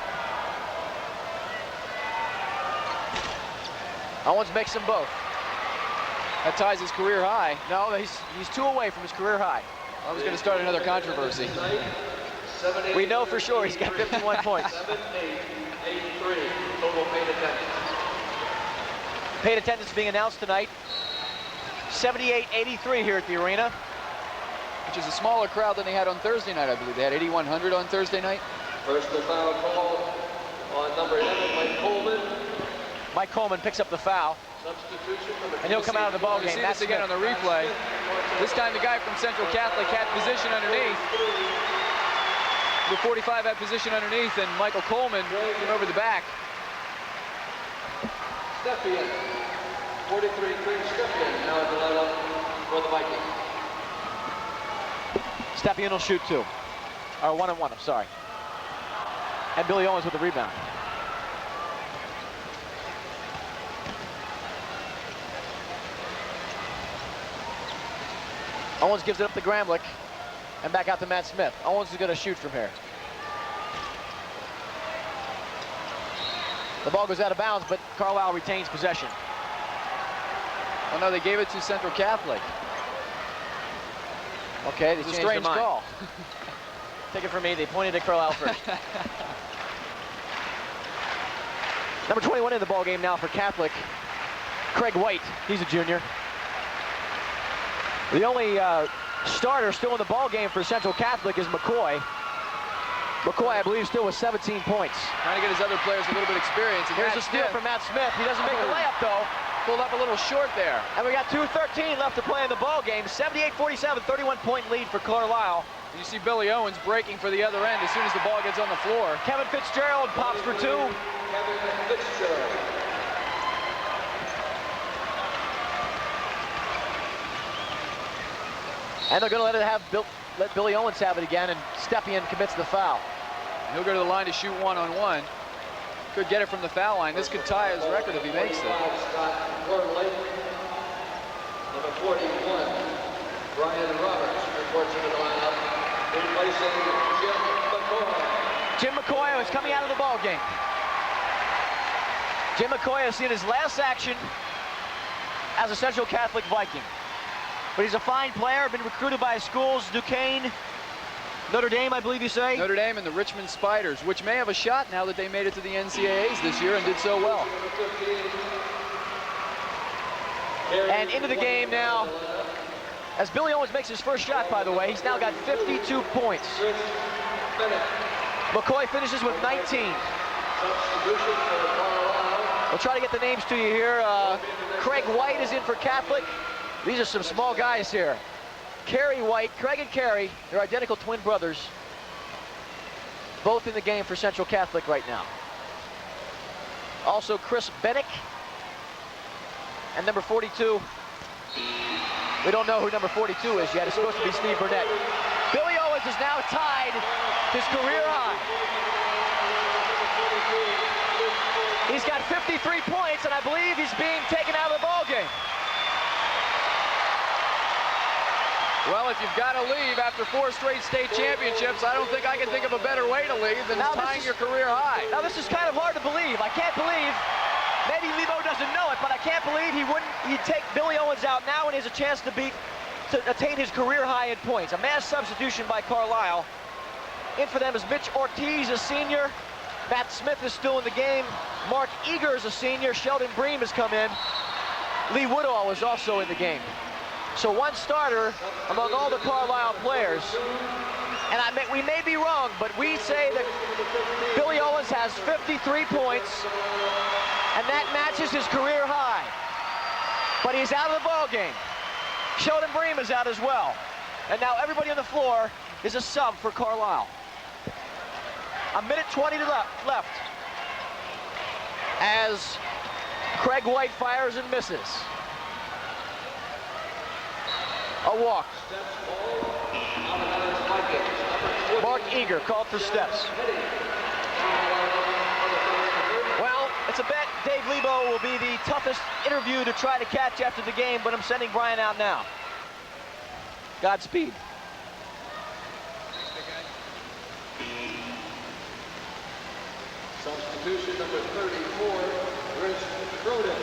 Owens makes them both. That ties his career high. No, he's 2 away from his career high. I was going to start another controversy. We know for sure he's got 51 points. 7-8-83 total paid attendance. Paid attendance being announced tonight. 78-83 here at the arena. Which is a smaller crowd than they had on Thursday night, I believe. They had 8,100 on Thursday night. Personal foul called on number 11, Mike Coleman. Mike Coleman picks up the foul. Substitution. And he'll come out of the ball game. See this again on the replay. This time the guy from Central Catholic had position underneath. The 45 had position underneath, and Michael Coleman came over the back. Stepien, 43, Queen Stepien, now at the lineup for the Vikings. Stepien will shoot 2. Or 1 and 1, I'm sorry. And Billy Owens with the rebound. Owens gives it up to Gramlich. And back out to Matt Smith. Owens is going to shoot from here. The ball goes out of bounds, but Carlisle retains possession. Oh no, they gave it to Central Catholic. Okay, they it's a changed strange their mind. call. Take it from me, they pointed at Carlisle first. Number 21 in the ball game now for Catholic. Craig White, he's a junior. The only starter still in the ball game for Central Catholic is McCoy. McCoy, I believe, still with 17 points. Trying to get his other players a little bit of experience. And here's a steal from Matt Smith. He doesn't make the layup, though. Pulled up a little short there. And we got 2:13 left to play in the ball game. 78-47, 31-point lead for Carlisle. You see Billy Owens breaking for the other end as soon as the ball gets on the floor. Kevin Fitzgerald pops for 2. Kevin Fitzgerald. And they're going to let Billy Owens have it again, and Stepien commits the foul. He'll go to the line to shoot 1-on-1. Could get it from the foul line. This could tie his record if he makes it. Number 41, Brian Roberts reports into the lineup, replacing Jim McCoy. Jim McCoy is coming out of the ball game. Jim McCoy has seen his last action as a Central Catholic Viking. But he's a fine player, been recruited by schools, Duquesne, Notre Dame, I believe you say? Notre Dame and the Richmond Spiders, which may have a shot now that they made it to the NCAAs this year and did so well. And into the game now, as Billy Owens makes his first shot, by the way. He's now got 52 points. McCoy finishes with 19. We'll try to get the names to you here. Craig White is in for Catholic. These are some small guys here. Kerry White, Craig and Kerry, they're identical twin brothers. Both in the game for Central Catholic right now. Also Chris Bennick. And number 42, we don't know who number 42 is yet. It's supposed to be Steve Burnett. Billy Owens has now tied his career high. He's got 53 points, and I believe he's being taken out of the ballgame. Well, if you've got to leave after 4 straight state championships, I don't think I can think of a better way to leave than tying your career high. Now, this is kind of hard to believe. I can't believe, maybe Lebo doesn't know it, but I can't believe he'd take Billy Owens out now when he has a chance to attain his career high in points. A mass substitution by Carlisle. In for them is Mitch Ortiz, a senior. Matt Smith is still in the game. Mark Eager is a senior. Sheldon Bream has come in. Lee Woodall is also in the game. So one starter among all the Carlisle players. And we may be wrong, but we say that Billy Owens has 53 points, and that matches his career high. But he's out of the ball game. Sheldon Bream is out as well. And now everybody on the floor is a sub for Carlisle. A minute 20 left as Craig White fires and misses. A walk. Mark Eager called for steps. Well, it's a bet Dave Lebo will be the toughest interview to try to catch after the game, but I'm sending Brian out now. Godspeed. Substitution number 34, Rich Croden.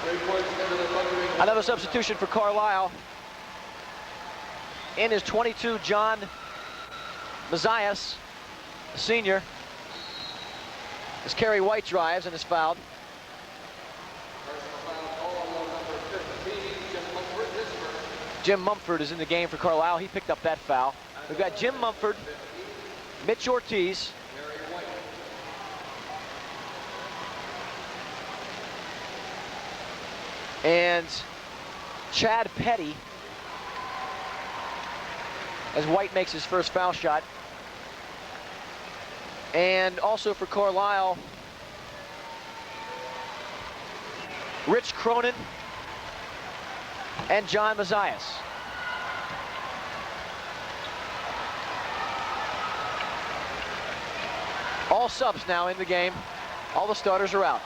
3 points into the thundering. Another substitution for Carlisle. In is 22, John Mazias, a senior. As Kerry White drives and is fouled. Jim Mumford is in the game for Carlisle. He picked up that foul. We've got Jim Mumford, Mitch Ortiz, and Chad Petty as White makes his first foul shot. And also for Carlisle, Rich Cronin and John Mazias. All subs now in the game. All the starters are out.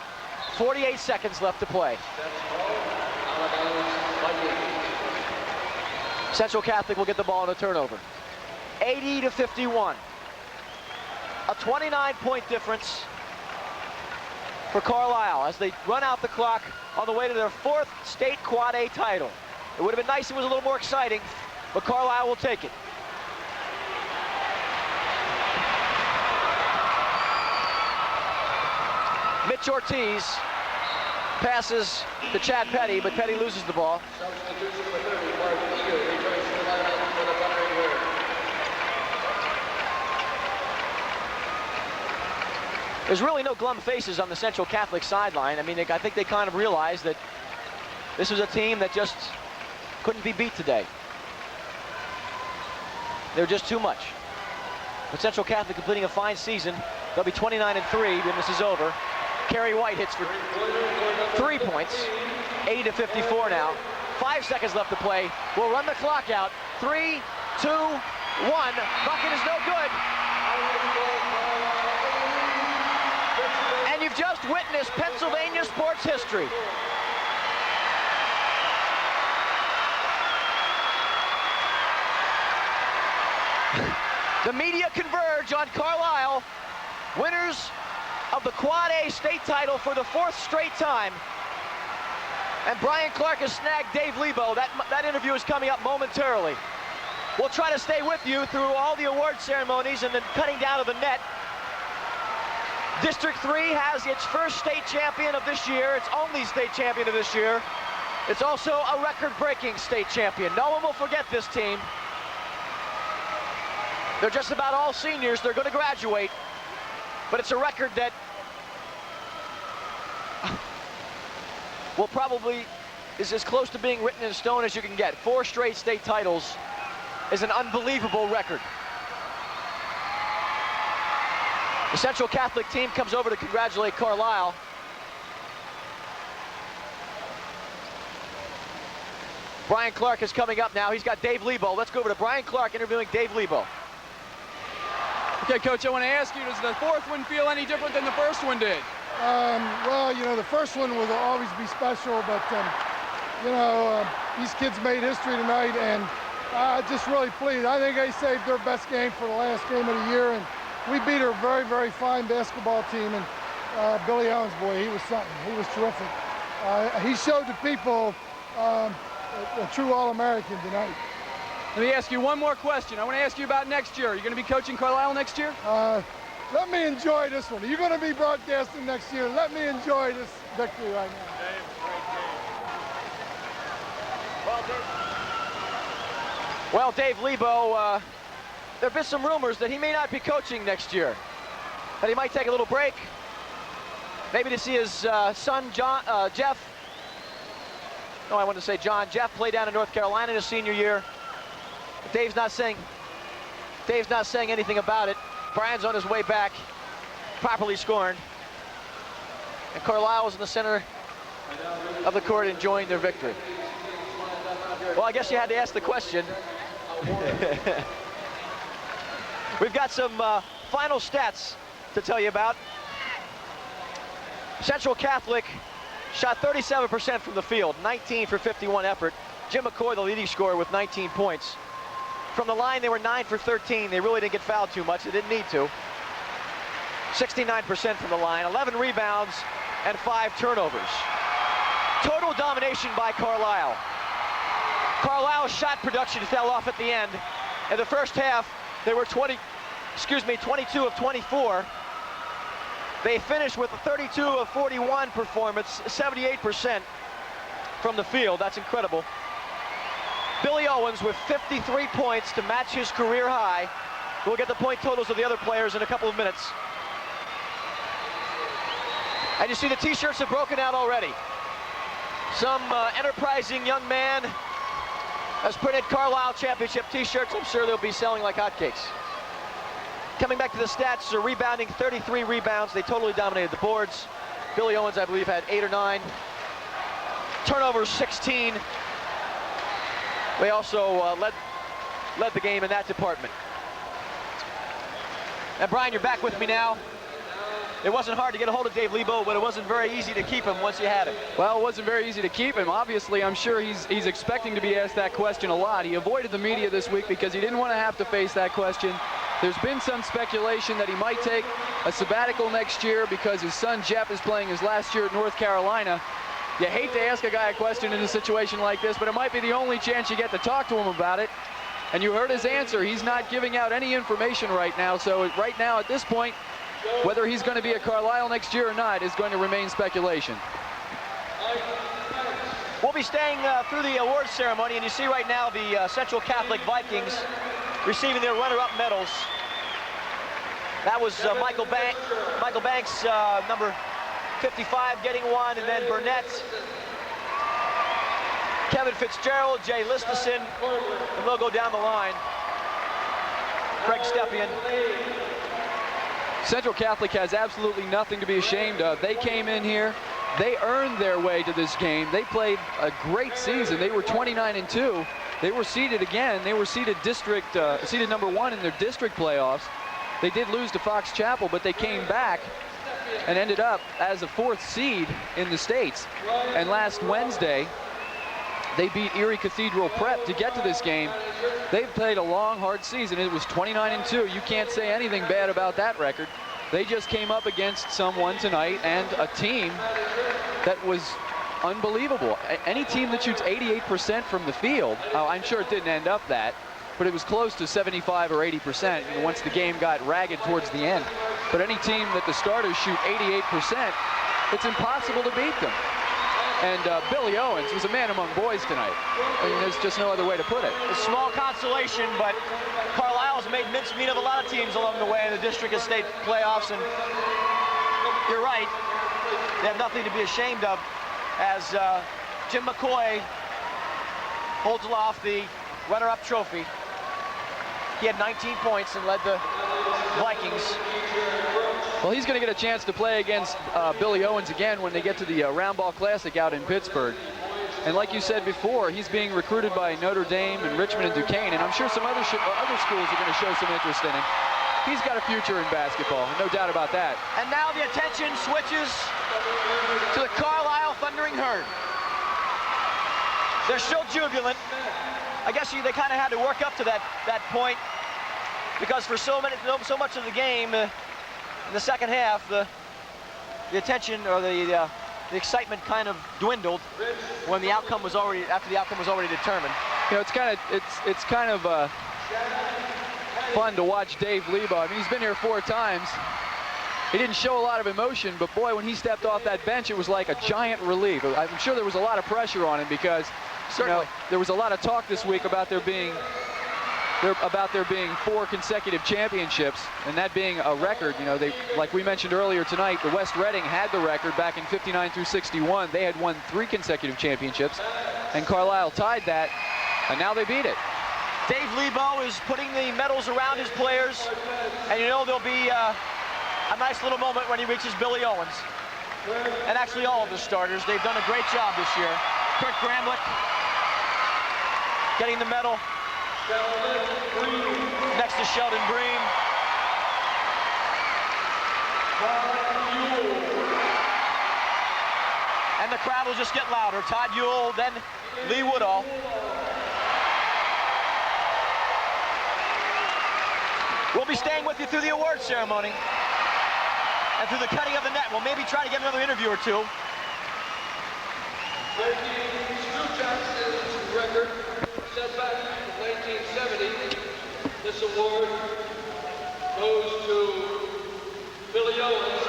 48 seconds left to play. Central Catholic will get the ball in a turnover. 80-51. A 29-point difference for Carlisle as they run out the clock on the way to their 4th state Quad A title. It would have been nice if it was a little more exciting, but Carlisle will take it. Mitch Ortiz passes to Chad Petty, but Petty loses the ball. Substitution number 30, Mark Eager, returns to the lineup for the Thundering Herd. There's really no glum faces on the Central Catholic sideline. I mean, I think they kind of realized that this was a team that just couldn't be beat today. They're just too much. But Central Catholic completing a fine season. They'll be 29-3 when this is over. Kerry White hits for 3 points. 80-54 now. 5 seconds left to play. We'll run the clock out. 3, 2, 1. Bucket is no good. And you've just witnessed Pennsylvania sports history. The media converge on Carlisle, winners of the Quad A state title for the 4th straight time. And Brian Clark has snagged Dave Lebo. That interview is coming up momentarily. We'll try to stay with you through all the award ceremonies and then cutting down of the net. District 3 has its first state champion of this year, its only state champion of this year. It's also a record-breaking state champion. No one will forget this team. They're just about all seniors. They're going to graduate. But it's a record that will probably is as close to being written in stone as you can get. 4 straight state titles is an unbelievable record. The Central Catholic team comes over to congratulate Carlisle. Brian Clark is coming up now. He's got Dave Lebo. Let's go over to Brian Clark interviewing Dave Lebo. Okay, Coach, I want to ask you, does the fourth one feel any different than the first one did? Well, you know, the first one will always be special, but, you know, these kids made history tonight, and just really pleased. I think they saved their best game for the last game of the year, and we beat a very, very fine basketball team, and Billy Owens, boy, he was something. He was terrific. He showed the people a true All-American tonight. Let me ask you one more question. I want to ask you about next year. Are you going to be coaching Carlisle next year? Let me enjoy this one. You're going to be broadcasting next year. Let me enjoy this victory right now. Well, Dave Lebo, there have been some rumors that he may not be coaching next year, that he might take a little break, maybe to see his son, Jeff. No, I want to say John. Jeff played down in North Carolina in his senior year. But Dave's not saying anything about it. Brian's on his way back, properly scoring. And Carlisle was in the center of the court enjoying their victory. Well, I guess you had to ask the question. We've got some final stats to tell you about. Central Catholic shot 37% from the field, 19 for 51 effort. Jim McCoy, the leading scorer, with 19 points. From the line, they were 9 for 13. They really didn't get fouled too much. They didn't need to. 69% from the line, 11 rebounds, and 5 turnovers. Total domination by Carlisle. Carlisle's shot production fell off at the end. In the first half, they were 22 of 24. They finished with a 32 of 41 performance, 78% from the field. That's incredible. Billy Owens with 53 points to match his career high. We'll get the point totals of the other players in a couple of minutes. And you see the t-shirts have broken out already. Some enterprising young man has printed Carlisle Championship t-shirts. I'm sure they'll be selling like hotcakes. Coming back to the stats, they're rebounding, 33 rebounds. They totally dominated the boards. Billy Owens, I believe, had 8 or 9. Turnovers, 16. They also led the game in that department. And Brian, you're back with me now. It wasn't hard to get a hold of Dave Lebo, but it wasn't very easy to keep him once you had him. Well, it wasn't very easy to keep him. Obviously, I'm sure he's expecting to be asked that question a lot. He avoided the media this week because he didn't want to have to face that question. There's been some speculation that he might take a sabbatical next year because his son Jeff is playing his last year at North Carolina. You hate to ask a guy a question in a situation like this, but it might be the only chance you get to talk to him about it. And you heard his answer. He's not giving out any information right now. So right now, at this point, whether he's going to be at Carlisle next year or not is going to remain speculation. We'll be staying through the awards ceremony, and you see right now the Central Catholic Vikings receiving their runner-up medals. That was Michael Banks, number 55, getting one, and then Burnett, Kevin Fitzgerald, Jay Listeson, and we'll go down the line. Craig Stepien. Central Catholic has absolutely nothing to be ashamed of. They came in here. They earned their way to this game. They played a great season. They were 29-2. They were seeded again. They were seeded seeded number 1 in their district playoffs. They did lose to Fox Chapel, but they came back and ended up as a 4th seed in the States. And last Wednesday, they beat Erie Cathedral Prep to get to this game. They've played a long, hard season. It was 29-2. You can't say anything bad about that record. They just came up against someone tonight and a team that was unbelievable. Any team that shoots 88% from the field, I'm sure it didn't end up that, but it was close to 75 or 80% once the game got ragged towards the end. But any team that the starters shoot 88%, it's impossible to beat them. And Billy Owens was a man among boys tonight. I mean, there's just no other way to put it. A small consolation, but Carlisle's made mincemeat of a lot of teams along the way in the district and state playoffs, and you're right, they have nothing to be ashamed of as Jim McCoy holds aloft the runner-up trophy. He had 19 points and led the Vikings. Well, he's going to get a chance to play against Billy Owens again when they get to the Round Ball Classic out in Pittsburgh. And like you said before, he's being recruited by Notre Dame and Richmond and Duquesne, and I'm sure some other schools are going to show some interest in him. He's got a future in basketball, no doubt about that. And now the attention switches to the Carlisle Thundering Herd. They're still jubilant. I guess they kind of had to work up to that point, because for so much of the game in the second half, the attention or the excitement kind of dwindled when the outcome was already determined. You know, it's kind of fun to watch Dave Lebo. I mean, he's been here 4 times. He didn't show a lot of emotion, but boy, when he stepped off that bench, it was like a giant relief. I'm sure there was a lot of pressure on him because, you know, there was a lot of talk this week about there being 4 consecutive championships, and that being a record. You know, like we mentioned earlier tonight, the West Reading had the record back in 59 through 61. They had won 3 consecutive championships, and Carlisle tied that, and now they beat it. Dave Lebo is putting the medals around his players, and you know there'll be a nice little moment when he reaches Billy Owens, and actually all of the starters. They've done a great job this year. Kurt Gramlich getting the medal next to Sheldon Bream. And the crowd will just get louder. Todd Ewell, then Lee Woodall. We'll be staying with you through the award ceremony and through the cutting of the net. We'll maybe try to get another interview or two. Stu Jackson's record set back in 1970. This award goes to Billy Owens.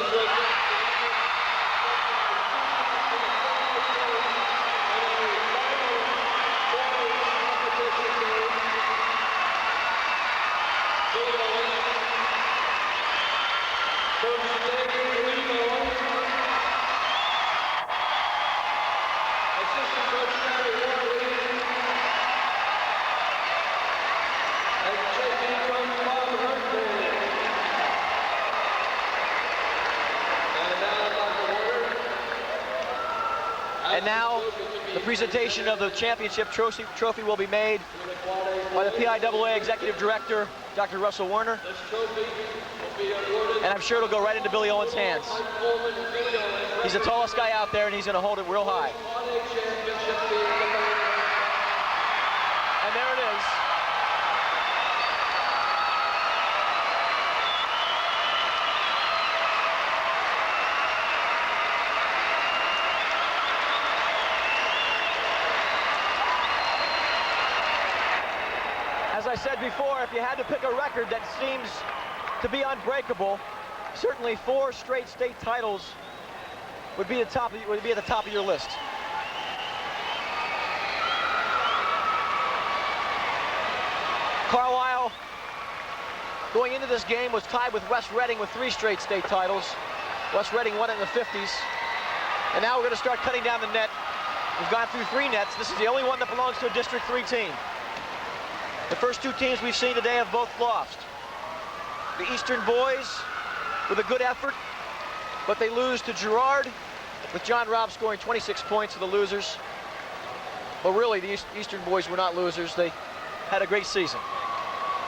And now the presentation of the championship trophy will be made by the PIAA Executive Director, Dr. Russell Werner. And I'm sure it'll go right into Billy Owens' hands. He's the tallest guy out there, and he's going to hold it real high. And there it is. As I said before, if you had to pick a record that seems to be unbreakable, certainly 4 straight state titles would be at the top of your list. Carlisle, going into this game, was tied with West Reading with 3 straight state titles. West Reading won it in the 50s. And now we're going to start cutting down the net. We've gone through 3 nets. This is the only one that belongs to a District 3 team. The first 2 teams we've seen today have both lost. The Eastern boys with a good effort, but they lose to Girard, with John Robb scoring 26 points for the losers. But really, the Eastern boys were not losers. They had a great season.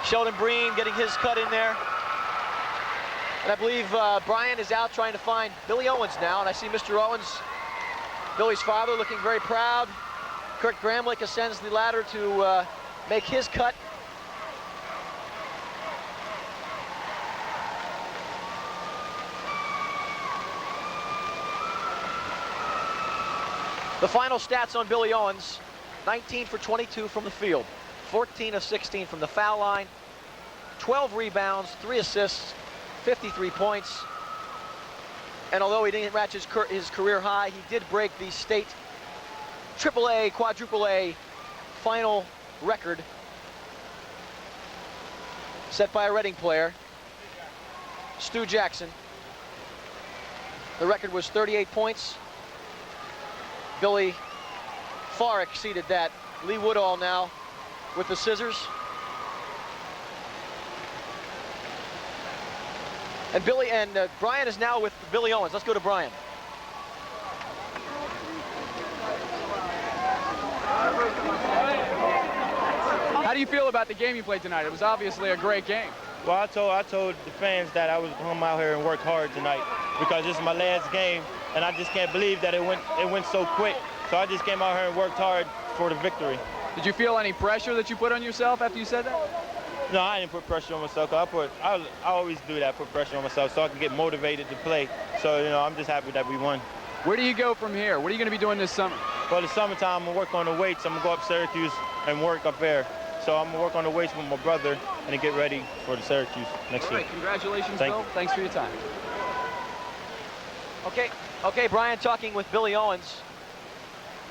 Sheldon Bream getting his cut in there. And I believe Brian is out trying to find Billy Owens now, and I see Mr. Owens, Billy's father, looking very proud. Kurt Gramlich ascends the ladder to make his cut. The final stats on Billy Owens: 19 for 22 from the field, 14 of 16 from the foul line, 12 rebounds, 3 assists, 53 points. And although he didn't match his career high, he did break the state AAA, quadruple A final record set by a Reading player, Stu Jackson. The record was 38 points. Billy far exceeded that. Lee Woodall now with the scissors. And Brian is now with Billy Owens. Let's go to Brian. How do you feel about the game you played tonight? It was obviously a great game. Well, I told the fans that I was come out here and work hard tonight because this is my last game, and I just can't believe that it went so quick. So I just came out here and worked hard for the victory. Did you feel any pressure that you put on yourself after you said that? No, I didn't put pressure on myself. I always do that, put pressure on myself so I can get motivated to play. So, you know, I'm just happy that we won. Where do you go from here? What are you going to be doing this summer? Well, this summertime, I'm going to work on the weights. I'm going to go up Syracuse and work up there. So I'm going to work on the weights with my brother and to get ready for the Syracuse next year. Congratulations, Thank Bill. you. Thanks for your time. Okay, Brian talking with Billy Owens.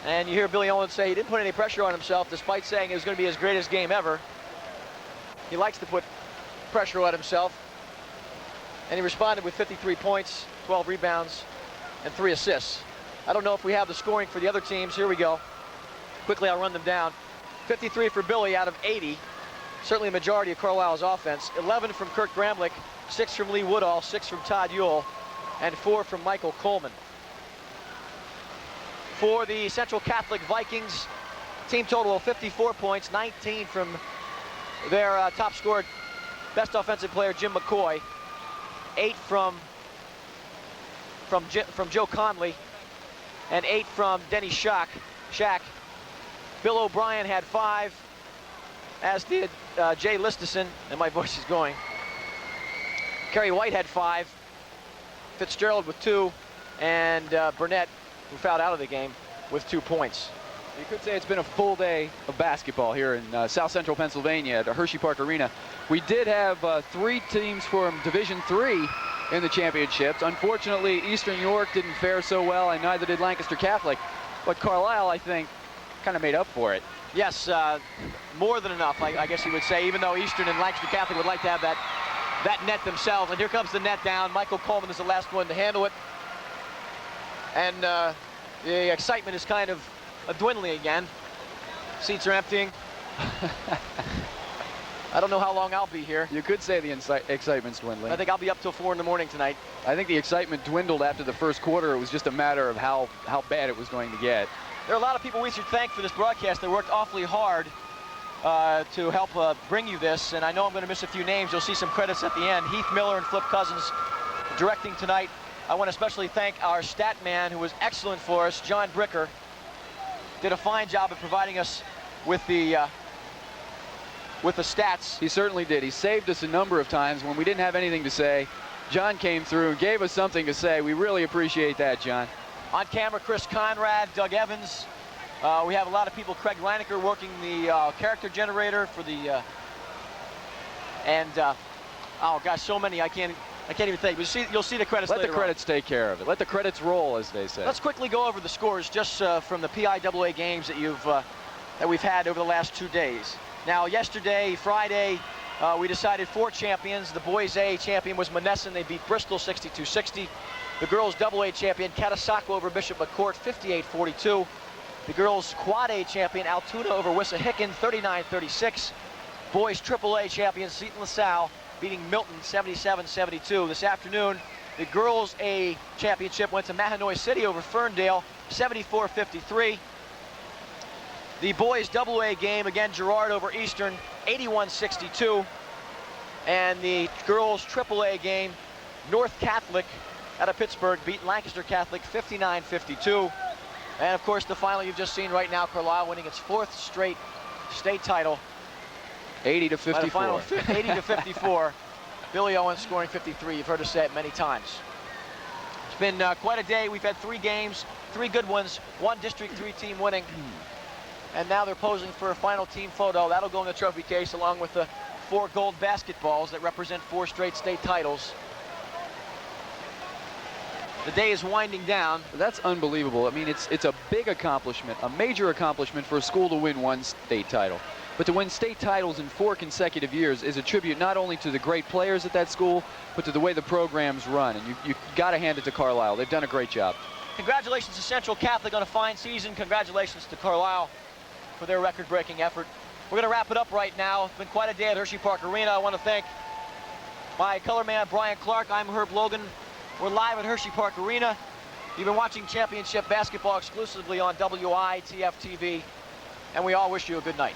And you hear Billy Owens say he didn't put any pressure on himself despite saying it was going to be his greatest game ever. He likes to put pressure on himself. And he responded with 53 points, 12 rebounds, and 3 assists. I don't know if we have the scoring for the other teams. Here we go. Quickly, I'll run them down. 53 for Billy out of 80. Certainly a majority of Carlisle's offense. 11 from Kirk Gramlich, 6 from Lee Woodall, 6 from Todd Ewell, and 4 from Michael Coleman. For the Central Catholic Vikings, team total of 54 points, 19 from their top scorer, best offensive player, Jim McCoy, 8 from Joe Conley, and 8 from Denny Shack. Bill O'Brien had 5, as did Jay Listison, and my voice is going. Kerry White had 5, Fitzgerald with 2, and Burnett, who fouled out of the game, with 2 points. You could say it's been a full day of basketball here in South Central Pennsylvania at the Hershey Park Arena. We did have 3 teams from Division III in the championships. Unfortunately, Eastern York didn't fare so well, and neither did Lancaster Catholic. But Carlisle, I think, kind of made up for it. Yes, more than enough, I guess you would say, even though Eastern and Lancaster Catholic would like to have that net themselves. And here comes the net down. Michael Coleman is the last one to handle it. And the excitement is kind of dwindling again. Seats are emptying. I don't know how long I'll be here. You could say the excitement's dwindling. I think I'll be up till 4 in the morning tonight. I think the excitement dwindled after the first quarter. It was just a matter of how bad it was going to get. There are a lot of people we should thank for this broadcast. They worked awfully hard to help bring you this, and I know I'm going to miss a few names. You'll see some credits at the end. Heath Miller and Flip Cousins directing tonight. I want to especially thank our stat man, who was excellent for us, John Bricker. Did a fine job of providing us with the stats. He certainly did. He saved us a number of times when we didn't have anything to say. John came through and gave us something to say. We really appreciate that, John. On camera, Chris Conrad, Doug Evans. We have a lot of people. Craig Reinecker working the character generator for the oh gosh, so many I can't even think. But you'll see the credits later. Let the credits take care of it. Let the credits roll, as they say. Let's quickly go over the scores just from the PIAA games that we've had over the last 2 days. Now, yesterday, Friday, we decided 4 champions. The boys A champion was Monessen. They beat Bristol 62-60. The girls AA champion, Catasauqua over Bishop McCourt 58-42. The girls Quad A champion, Altoona over Wissahickon 39-36. Boys AAA champion, Seton LaSalle beating Milton 77-72. This afternoon, the girls A championship went to Mahanoy City over Ferndale 74-53. The boys AA game, again, Girard over Eastern 81-62. And the girls AAA game, North Catholic out of Pittsburgh beat Lancaster Catholic 59-52. And of course, the final you've just seen right now, Carlisle winning its 4th straight state title. 80-54. 80-54. Billy Owens scoring 53. You've heard us say it many times. It's been quite a day. We've had 3 games, 3 good ones, 1 District 3 team winning. And now they're posing for a final team photo. That'll go in the trophy case along with the 4 gold basketballs that represent 4 straight state titles. The day is winding down. That's unbelievable. I mean, it's a big accomplishment, a major accomplishment for a school to win 1 state title. But to win state titles in 4 consecutive years is a tribute not only to the great players at that school, but to the way the program's run. And you've got to hand it to Carlisle. They've done a great job. Congratulations to Central Catholic on a fine season. Congratulations to Carlisle for their record-breaking effort. We're going to wrap it up right now. It's been quite a day at Hershey Park Arena. I want to thank my color man, Brian Clark. I'm Herb Logan. We're live at Hershey Park Arena. You've been watching championship basketball exclusively on WITF TV. and we all wish you a good night.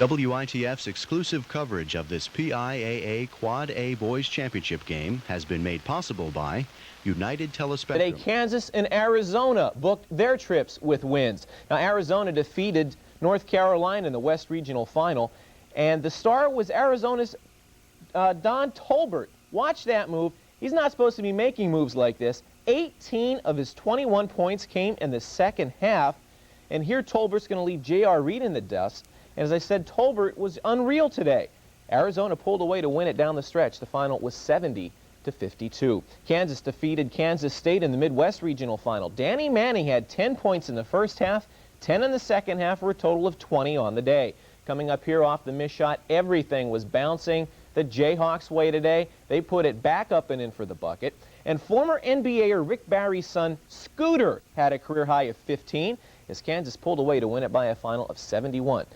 WITF's exclusive coverage of this PIAA Quad A Boys Championship game has been made possible by United Telespectrum. Today, Kansas and Arizona booked their trips with wins. Now, Arizona defeated North Carolina in the West Regional Final, and the star was Arizona's Don Tolbert. Watch that move. He's not supposed to be making moves like this. 18 of his 21 points came in the second half, and here Tolbert's going to leave J.R. Reed in the dust. And as I said, Tolbert was unreal today. Arizona pulled away to win it down the stretch. The final was 70-52. Kansas defeated Kansas State in the Midwest Regional Final. Danny Manning had 10 points in the first half, 10 in the second half, for a total of 20 on the day. Coming up here off the missed shot, everything was bouncing the Jayhawks' way today. They put it back up and in for the bucket. And former NBAer Rick Barry's son, Scooter, had a career high of 15 as Kansas pulled away to win it by a final of 71-58.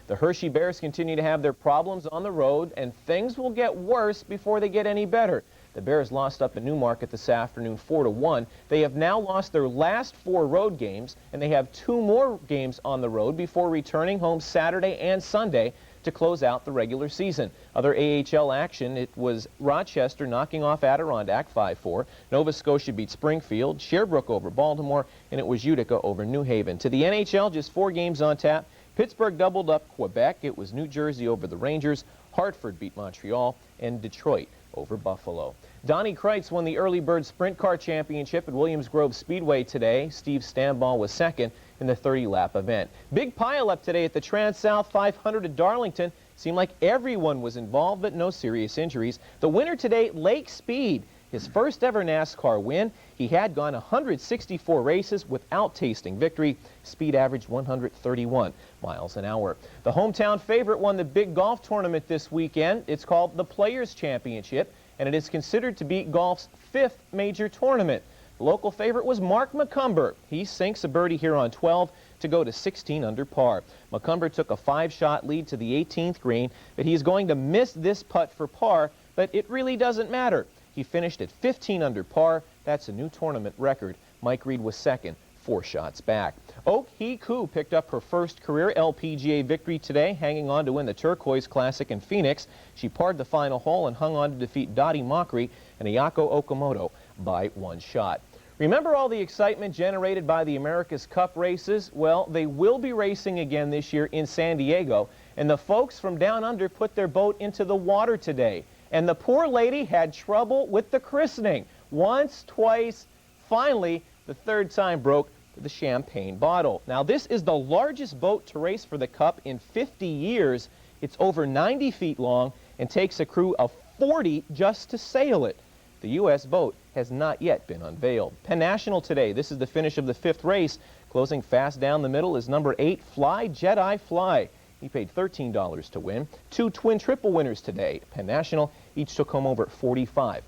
The Hershey Bears continue to have their problems on the road, and things will get worse before they get any better. The Bears lost up in Newmarket this afternoon 4-1. They have now lost their last 4 road games, and they have 2 more games on the road before returning home Saturday and Sunday to close out the regular season. Other AHL action, it was Rochester knocking off Adirondack 5-4. Nova Scotia beat Springfield, Sherbrooke over Baltimore, and it was Utica over New Haven. To the NHL, just 4 games on tap. Pittsburgh doubled up Quebec. It was New Jersey over the Rangers. Hartford beat Montreal, and Detroit over Buffalo. Donnie Kreitz won the Early Bird Sprint Car Championship at Williams Grove Speedway today. Steve Stambaugh was second in the 30-lap event. Big pile-up today at the Trans-South 500 at Darlington. Seemed like everyone was involved, but no serious injuries. The winner today, Lake Speed, his first ever NASCAR win. He had gone 164 races without tasting victory. Speed averaged 131 miles an hour. The hometown favorite won the big golf tournament this weekend. It's called the Players Championship, and it is considered to be golf's 5th major tournament. The local favorite was Mark McCumber. He sinks a birdie here on 12 to go to 16 under par. McCumber took a 5-shot lead to the 18th green, but he's going to miss this putt for par, but it really doesn't matter. He finished at 15 under par. That's a new tournament record. Mike Reed was second, 4 shots back. Oak Hee Koo picked up her first career LPGA victory today, hanging on to win the Turquoise Classic in Phoenix. She parred the final hole and hung on to defeat Dottie Mockery and Ayako Okamoto by 1 shot. Remember all the excitement generated by the America's Cup races? Well, they will be racing again this year in San Diego, and the folks from down under put their boat into the water today. And the poor lady had trouble with the christening. Once, twice, finally, the 3rd time broke the champagne bottle. Now, this is the largest boat to race for the Cup in 50 years. It's over 90 feet long and takes a crew of 40 just to sail it. The U.S. boat has not yet been unveiled. Penn National today. This is the finish of the 5th race. Closing fast down the middle is number 8, Fly Jedi Fly. He paid $13 to win. 2 twin triple winners today. Penn National each took home over $45,000.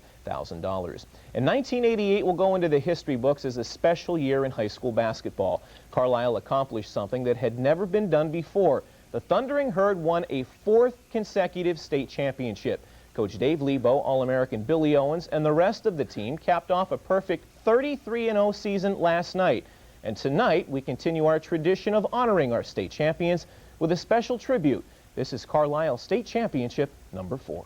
And 1988 will go into the history books as a special year in high school basketball. Carlisle accomplished something that had never been done before. The Thundering Herd won a 4th consecutive state championship. Coach Dave Lebo, All-American Billy Owens, and the rest of the team capped off a perfect 33-0 season last night. And tonight, we continue our tradition of honoring our state champions with a special tribute. This is Carlisle State Championship number 4.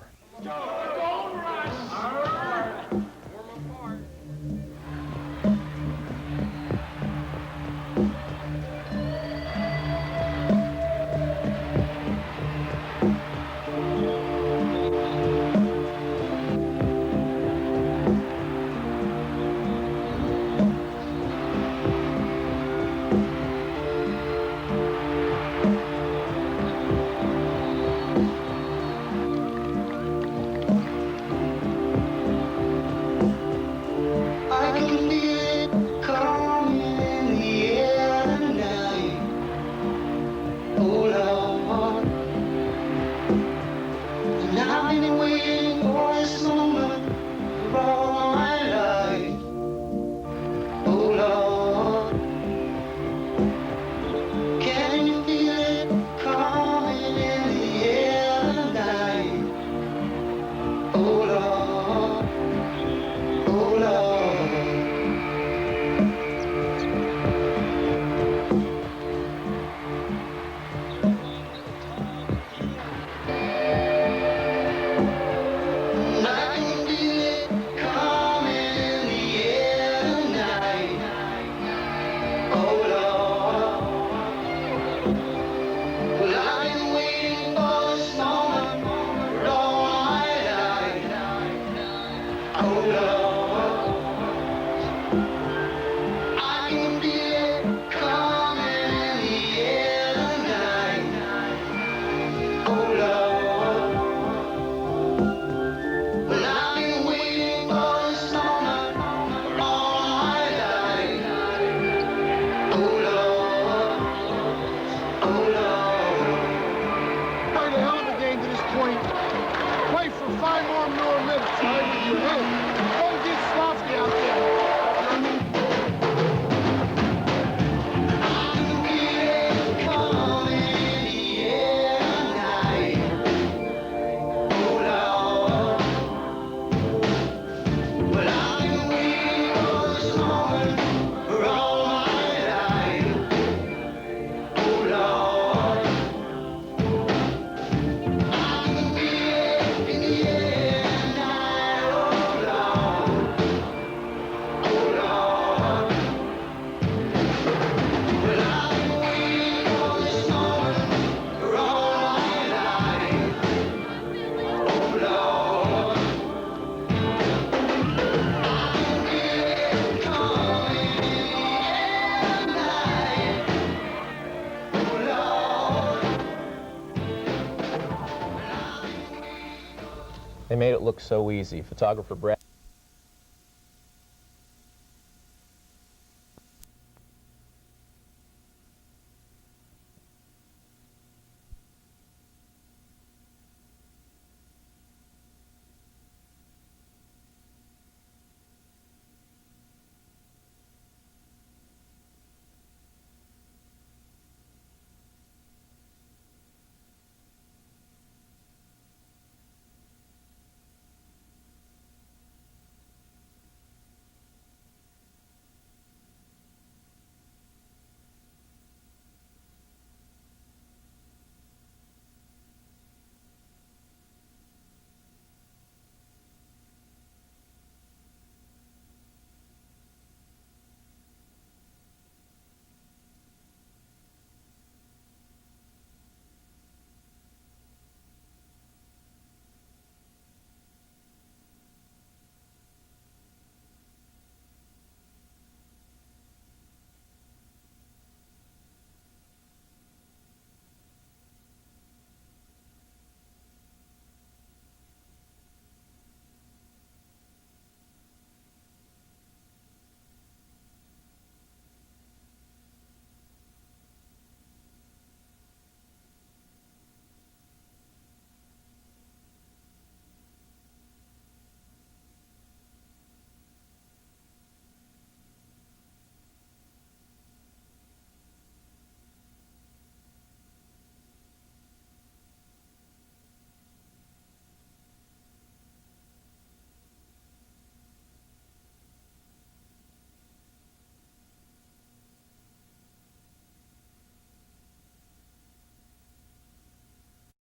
They made it look so easy. Photographer Brad.